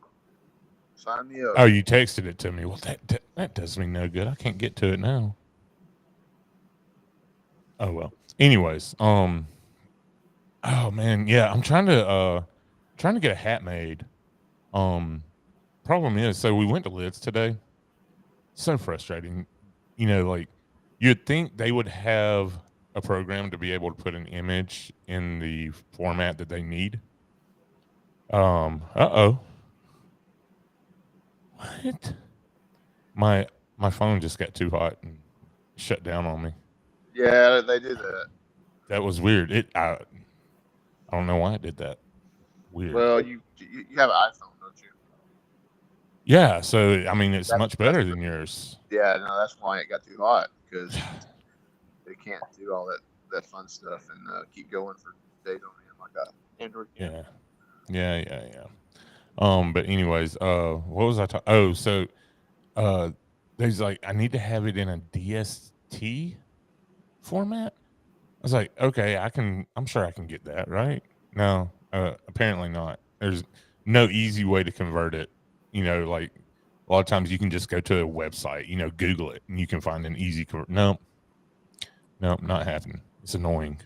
Sign me up. Oh, you texted it to me. Well, that does me no good. I can't get to it now. Oh well. Anyways, oh man, yeah, I'm trying to get a hat made. Problem is, so we went to Lids today. So frustrating. Like you'd think they would have a program to be able to put an image in the format that they need. What? My phone just got too hot and shut down on me. Yeah, they do that. That was weird. I don't know why it did that. Weird. Well, you have an iPhone, don't you? Yeah, so I mean, it's That's- much better than yours. Yeah, no, that's why it got too hot because they can't do all that fun stuff and keep going for days on end like that. Android can. Yeah. But anyways, what was I talking? Oh, so there's like I need to have it in a DST format. I was like, okay, I'm sure I can get that, right? No, apparently not. There's no easy way to convert it. Like a lot of times you can just go to a website, Google it, and you can find an easy convert. No, not happening. It's annoying.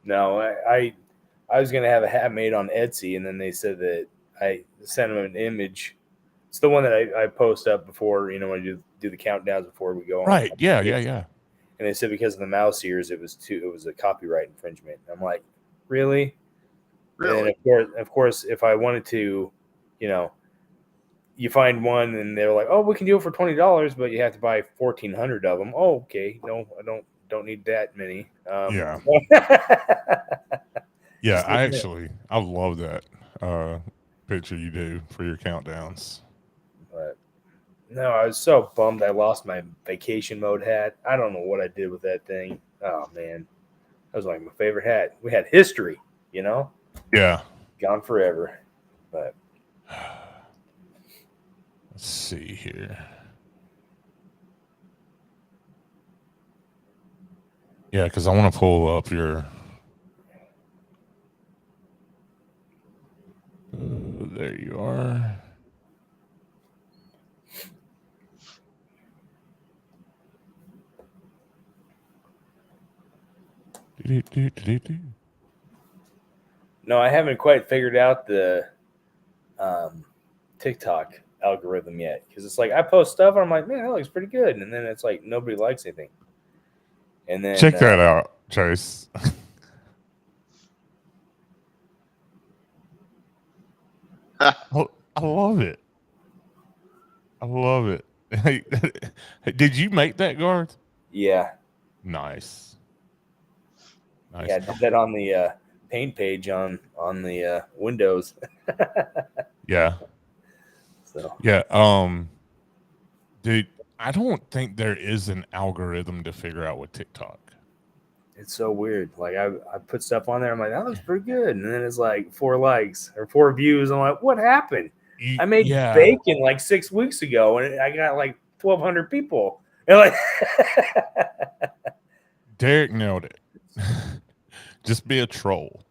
No, I was gonna have a hat made on Etsy, and then they said that I sent them an image. It's the one that I post up before, when I do the countdowns before we go on. Right? Yeah. And they said because of the mouse ears, it was a copyright infringement. And I'm like, really? Really? And of course, if I wanted to, you find one and they're like, oh, we can do it for $20, but you have to buy 1,400 of them. Oh, okay. No, I don't need that many. Yeah. Yeah, I love that picture you do for your countdowns. But no, I was so bummed I lost my vacation mode hat. I don't know what I did with that thing. Oh man, that was like my favorite hat. We had history, Yeah. Gone forever. But let's see here. Yeah, because I want to pull up your. There you are. no, I haven't quite figured out the TikTok algorithm yet, because it's like I post stuff and I'm like, man, that looks pretty good, and then it's like nobody likes anything. And then Check that out, Chase. I love it. I love it. Hey, did you make that, Garth? Yeah. Nice. Yeah, I did that on the paint page on the Windows. Yeah. So yeah, dude, I don't think there is an algorithm to figure out with TikTok. it's so weird. Like I put stuff on there. I'm like, that looks pretty good, and then it's like 4 likes or 4 views. I'm like, what happened? I made bacon like 6 weeks ago, and I got like 1,200 people. And like, Derek nailed it. Just be a troll.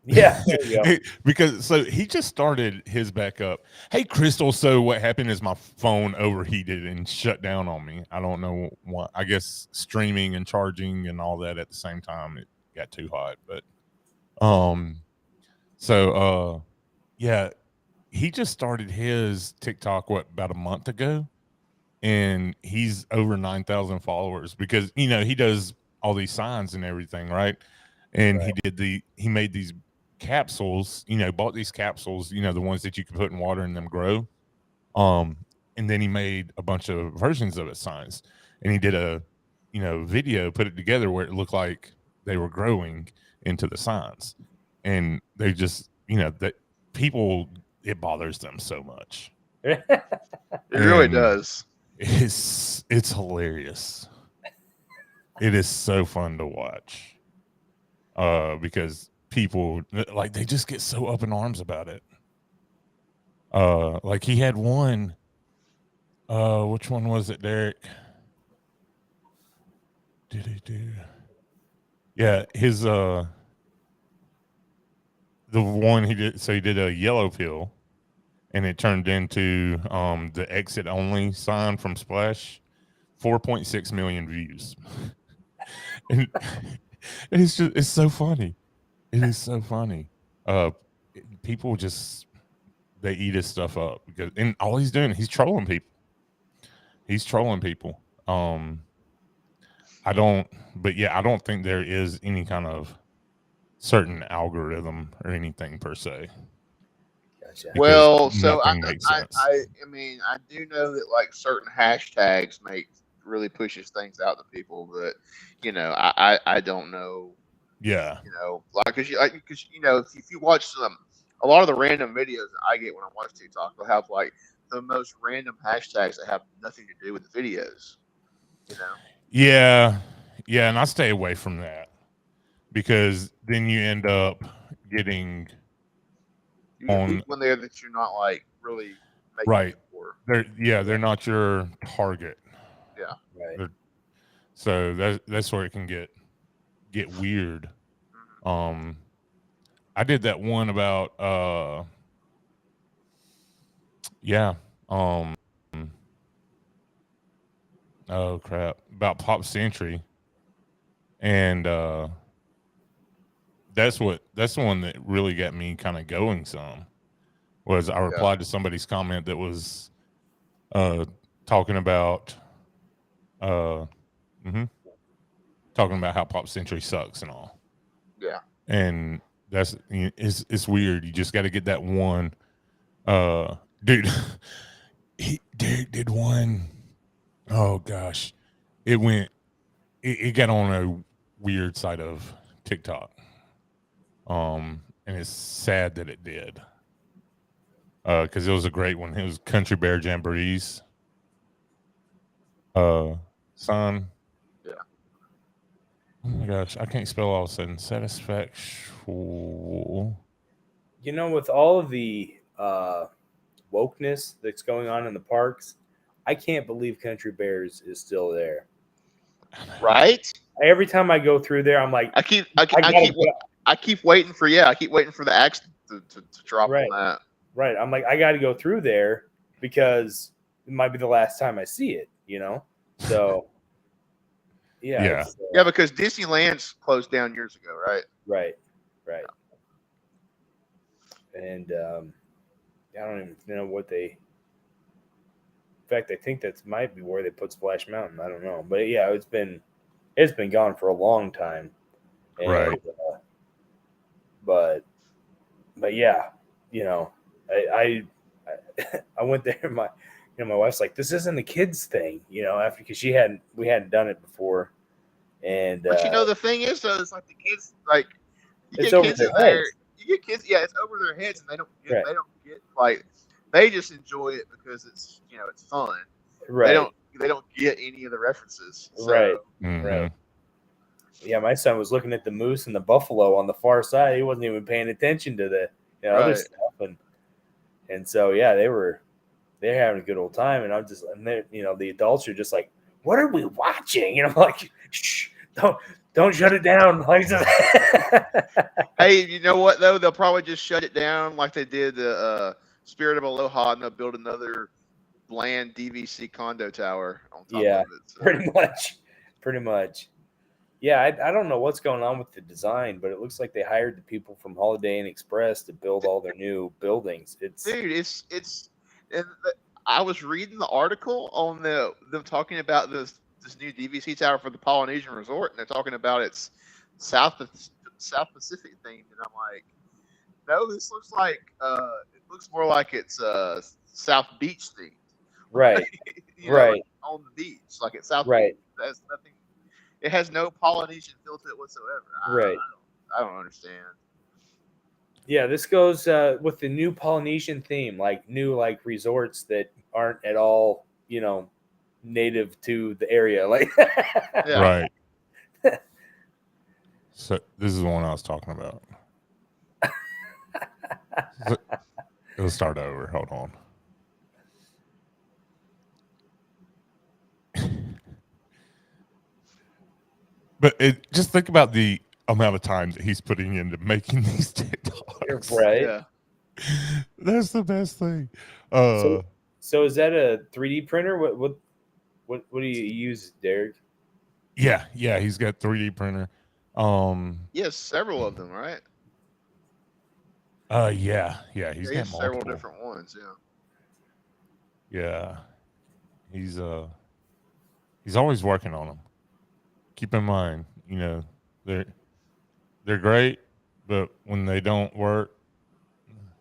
Yeah, there you go. Because so he just started his back up. Hey, Crystal. So what happened is my phone overheated and shut down on me. I don't know why. I guess streaming and charging and all that at the same time, it got too hot. But yeah, he just started his TikTok about a month ago, and he's over 9,000 followers because he does all these signs and everything, right? And Right. he made these capsules, bought these capsules, the ones that you can put in water and them grow. And then he made a bunch of versions of it, signs, and he did a, video, put it together where it looked like they were growing into the signs. And they just, that people, it bothers them so much. It really And does. It's hilarious. It is so fun to watch. Because people like they just get so up in arms about it. Like he had one. Which one was it, Derek? Did he do? Yeah, his the one he did. So he did a yellow pill, and it turned into the exit only sign from Splash. 4.6 million views. And it's so funny. It is so funny. People just they eat his stuff up because and all he's doing, he's trolling people. I don't think there is any kind of certain algorithm or anything per se. Gotcha. Well, so nothing makes sense. I mean, I do know that like certain hashtags make really pushes things out to people. But I don't know. Yeah. Because if you watch a lot of the random videos that I get when I watch TikTok, they'll have like the most random hashtags that have nothing to do with the videos. Yeah, and I stay away from that because then you end up getting You get on people in there that you're not like really making right. it for. They're not your target. Yeah, Right. So that's where it can get weird. I did that one about oh crap, about Pop Century, and that's the one that really got me kind of going some. Was I replied to somebody's comment that was talking about talking about how Pop Century sucks and all. Yeah. And it's weird. You just got to get that one dude. He did one. Oh gosh. It got on a weird side of TikTok. And it's sad that it did. Because it was a great one. It was Country Bear Jamboree's son. Yeah. Oh my gosh, I can't spell all of a sudden. Satisfactual. With all of the wokeness that's going on in the parks, I can't believe Country Bears is still there. Right? Every time I go through there, I'm like, I keep waiting for the axe to drop on that. Right. I'm like, I got to go through there because it might be the last time I see it, So, yeah. Because Disneyland's closed down years ago, right? Right. And I don't even know what they. In fact, I think that might be where they put Splash Mountain. I don't know, but yeah, it's been gone for a long time. And, right. But yeah, I went there. And my wife's like, this isn't a kids thing, after because we hadn't done it before, and but the thing is though, it's like the kids it's over their heads. You get kids, it's over their heads, and they don't get like they just enjoy it because it's it's fun. Right. They don't get any of the references. So. Right. Mm-hmm. Right. Yeah, my son was looking at the moose and the buffalo on the far side. He wasn't even paying attention to the other stuff, and so they're having a good old time, and I'm just the adults are just like, what are we watching? I'm like, shh, don't shut it down. Hey, you know what though? They'll probably just shut it down like they did the Spirit of Aloha, and they'll build another bland DVC condo tower on top of it. So. Pretty much. Yeah, I don't know what's going on with the design, but it looks like they hired the people from Holiday Inn Express to build all their new buildings. I was reading the article on them talking about this new DVC tower for the Polynesian Resort, and they're talking about its South Pacific theme, and I'm like, no, this looks like it looks more like it's South Beach themed. Right. Right. Like on the beach, like it's South right. Beach. That's nothing. It has no Polynesian feel to it whatsoever. I don't understand. Yeah, this goes with the new Polynesian theme, like new resorts that aren't at all, native to the area. Like, right. So this is the one I was talking about. It'll start over. Hold on. But just think about the amount of time that he's putting into making these TikToks. Right. Yeah. That's the best thing. So is that a 3D printer? What do you use, Derek? Yeah, he's got 3D printer. Yes, several of them, right? Yeah, he's got several multiple. different ones, Yeah. He's always working on them. Keep in mind, they're great, but when they don't work,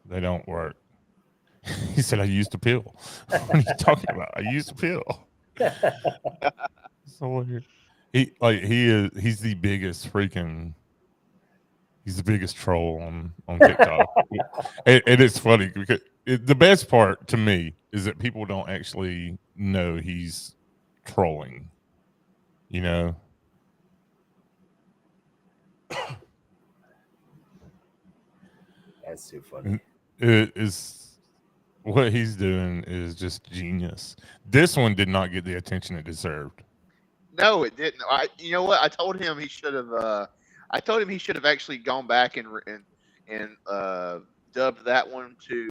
they don't work. He said, I used to peel. What are you talking about? I used to peel. So weird. He's the biggest troll on TikTok. and it's funny because the best part to me is that people don't actually know he's trolling. You know. That's too funny. It is what he's doing is just genius. This one did not get the attention it deserved. No, it didn't. You know what? I told him he should have. I told him he should have actually gone back and dubbed that one to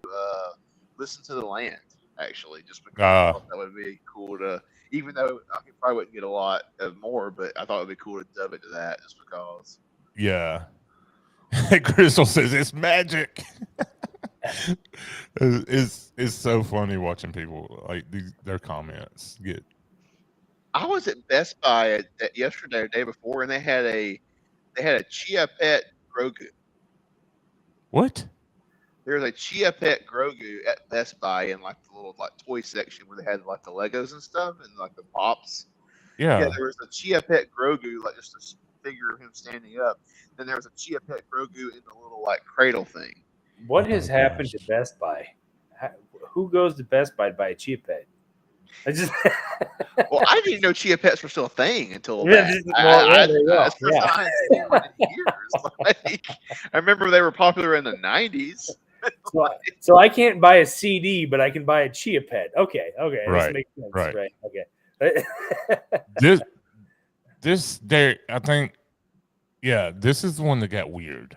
"Listen to the Land." Actually, just because I thought that would be cool to. Even though I probably wouldn't get a lot more, but I thought it would be cool to dub it to that, just because. Yeah. Crystal says it's magic. It's so funny watching people like their comments get. I was at Best Buy yesterday or the day before, and they had a Chia Pet Grogu. What? There's a Chia Pet Grogu at Best Buy in like the little toy section where they had like the Legos and stuff and like the pops. Yeah. There was a Chia Pet Grogu, like just a figure of him standing up. Then there was a Chia Pet Grogu in the little like cradle thing. What has happened to Best Buy? Who goes to Best Buy to buy a Chia Pet? Well, I didn't know Chia Pets were still a thing until Yeah, that's the first time I seen one in years. Like, I remember they were popular in the 90s. So I can't buy a CD, but I can buy a Chia Pet. Okay, Right, this makes sense. right. Okay. This there, I think, yeah, this is the one that got weird.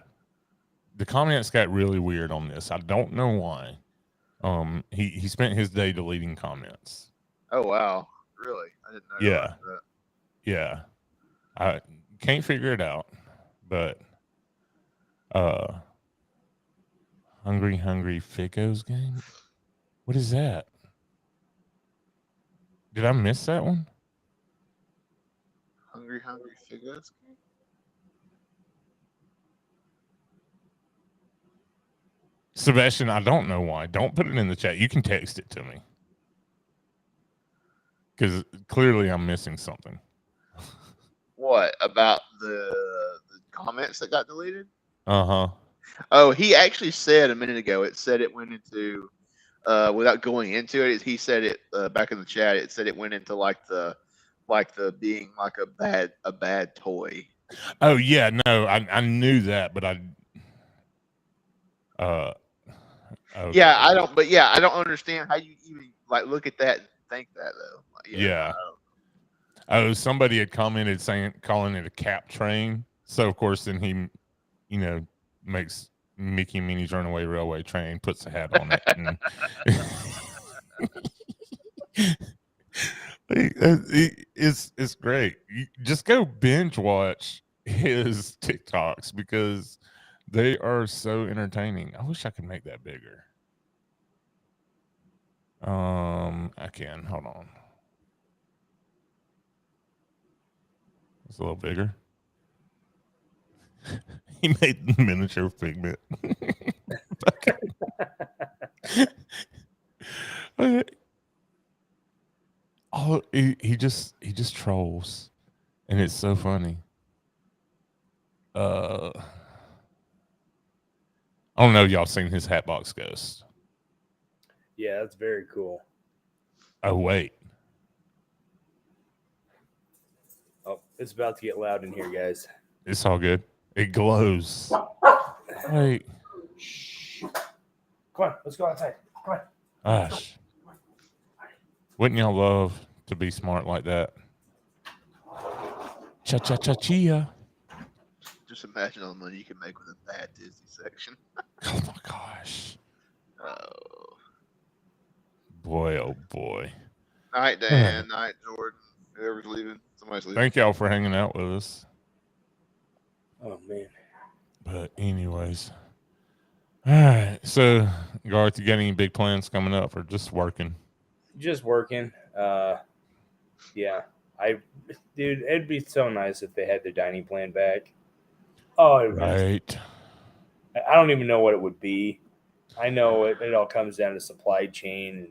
The comments got really weird on this. I don't know why. He spent his day deleting comments. Oh wow, really? I didn't know. Yeah, that. Yeah. I can't figure it out, but Hungry Figos game. What is that? Did I miss that one? Hungry Figos game. Sebastian, I don't know why. Don't put it in the chat. You can text it to me. Because clearly I'm missing something. What about the comments that got deleted? Uh-huh. Oh, he actually said a minute ago. It said it went into without going into it. He said it back in the chat. It said it went into like the being like a bad toy. Oh yeah, no, I knew that, but I. Okay. Yeah, I don't. But yeah, I don't understand how you even like look at that and think that though. Like, yeah. Oh, somebody had commented calling it a cap train. So of course, then he, makes Mickey and Minnie's Runaway Railway Train, puts a hat on it. And it's great. You just go binge watch his TikToks because they are so entertaining. I wish I could make that bigger. I can. Hold on. It's a little bigger. He made miniature Figment. Oh, he just trolls, and it's so funny. I don't know if y'all seen his Hatbox Ghost. Yeah, that's very cool. Oh wait. Oh, it's about to get loud in here, guys. It's all good. It glows. Wait. Shh. Come on, let's go outside. Come on. Gosh. Wouldn't y'all love to be smart like that? Cha-cha-cha-chia. Just imagine all the money you can make with a bad Disney section. Oh my gosh. Oh. Boy, oh boy. Night, Dan. Night, Jordan. Whoever's leaving. Somebody's leaving. Thank y'all for hanging out with us. Oh, man. But anyways. All right. So, Garth, you got any big plans coming up or just working? Just working. Yeah. Dude, it'd be so nice if they had their dining plan back. Oh, right. I don't even know what it would be. I know it all comes down to supply chain and,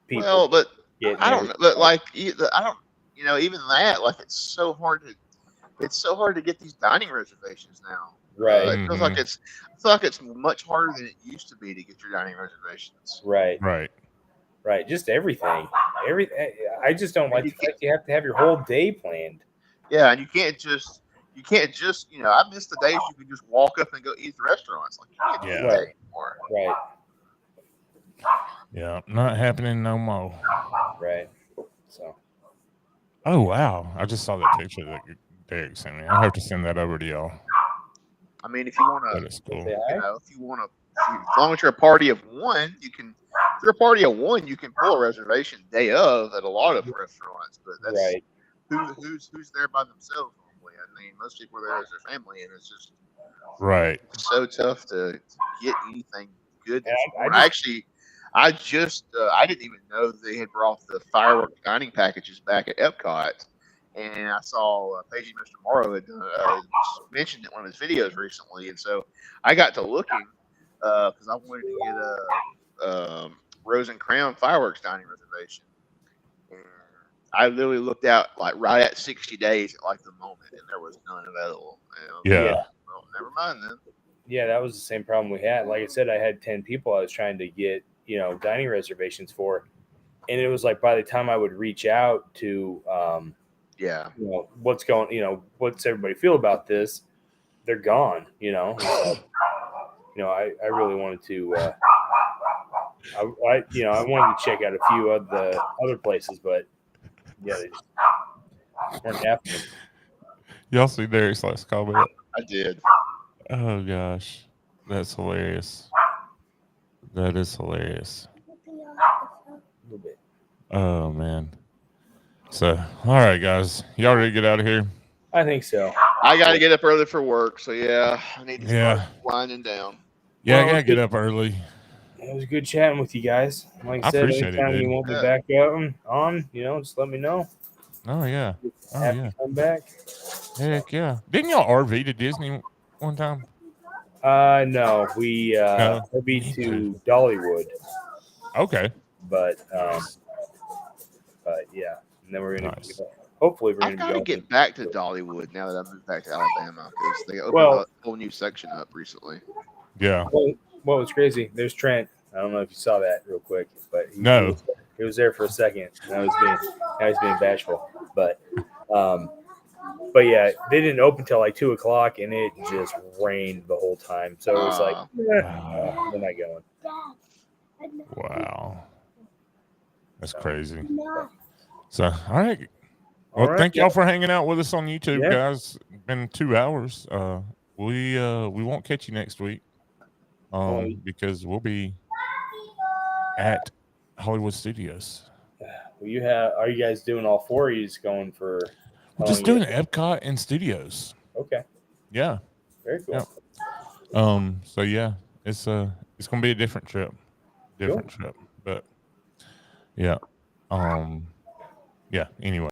people. Well, but I don't know. But like, I don't. even that, like, it's so hard to get these dining reservations now. Right. It feels like I feel like it's much harder than it used to be to get your dining reservations. Right. Right. Just everything. I just don't like the fact you have to have your whole day planned. Yeah, and you can't just I miss the days you could just walk up and go eat at the restaurants. Like, you can't do that anymore. Right. Yeah, not happening no more. Right. So. Oh wow! I just saw that picture that Derek sent me. I'll have to send that over to y'all. I mean, if you want to, That is cool. as long as you're a party of one, you can. If you're a party of one, you can pull a reservation day of at a lot of restaurants. But that's Right. Who's there by themselves normally. I mean, most people are there as their family, and it's just Right. so tough to get anything good. I I didn't even know they had brought the fireworks dining packages back at Epcot, and I saw Paige and Mr. Morrow had mentioned it in one of his videos recently, and so I got to looking because I wanted to get a Rose and Crown fireworks dining reservation. And I literally looked out like right at 60 days at like the moment, and there was none available. Yeah. Well, never mind then. Yeah, that was the same problem we had. Like I said, I had 10 people I was trying to get, dining reservations for. And it was like by the time I would reach out to, what's what's everybody feel about this? They're gone, I really wanted to, I wanted to check out a few of the other places, but yeah, they just weren't happening. Y'all see Derek's last comment? I did. Oh gosh, that's hilarious. That is hilarious. A little bit. Oh man. So, all right, guys, y'all ready to get out of here? I think so. I got to get up early for work, so yeah, I need to start winding down. Yeah, Well, I gotta get up early. It was good chatting with you guys. Like I said, appreciate it, anytime dude. you want me back on, just let me know. Oh yeah. Happy to come back. Heck yeah. Didn't y'all RV to Disney one time? No, we RV to Dollywood. Okay. But yeah, and then we're gonna hopefully I've got to get back to Dollywood now that I moved back to Alabama because they opened a whole new section up recently. Yeah. Well, it's crazy. There's Trent. I don't know if you saw that real quick, but he was there for a second. Now he's being bashful. But yeah, they didn't open till like 2:00, and it just rained the whole time. So it was like, we're not going. Wow, that's crazy. So, all right. Well, thank y'all for hanging out with us on YouTube, guys. It's been 2 hours. We won't catch you next week. Because we'll be at Hollywood Studios. Are you guys doing all four? Or are you just going for? We're just doing Epcot and Studios. Okay. Yeah. Very cool. Yeah. So yeah, it's gonna be a different trip. But yeah. Yeah. Anyway.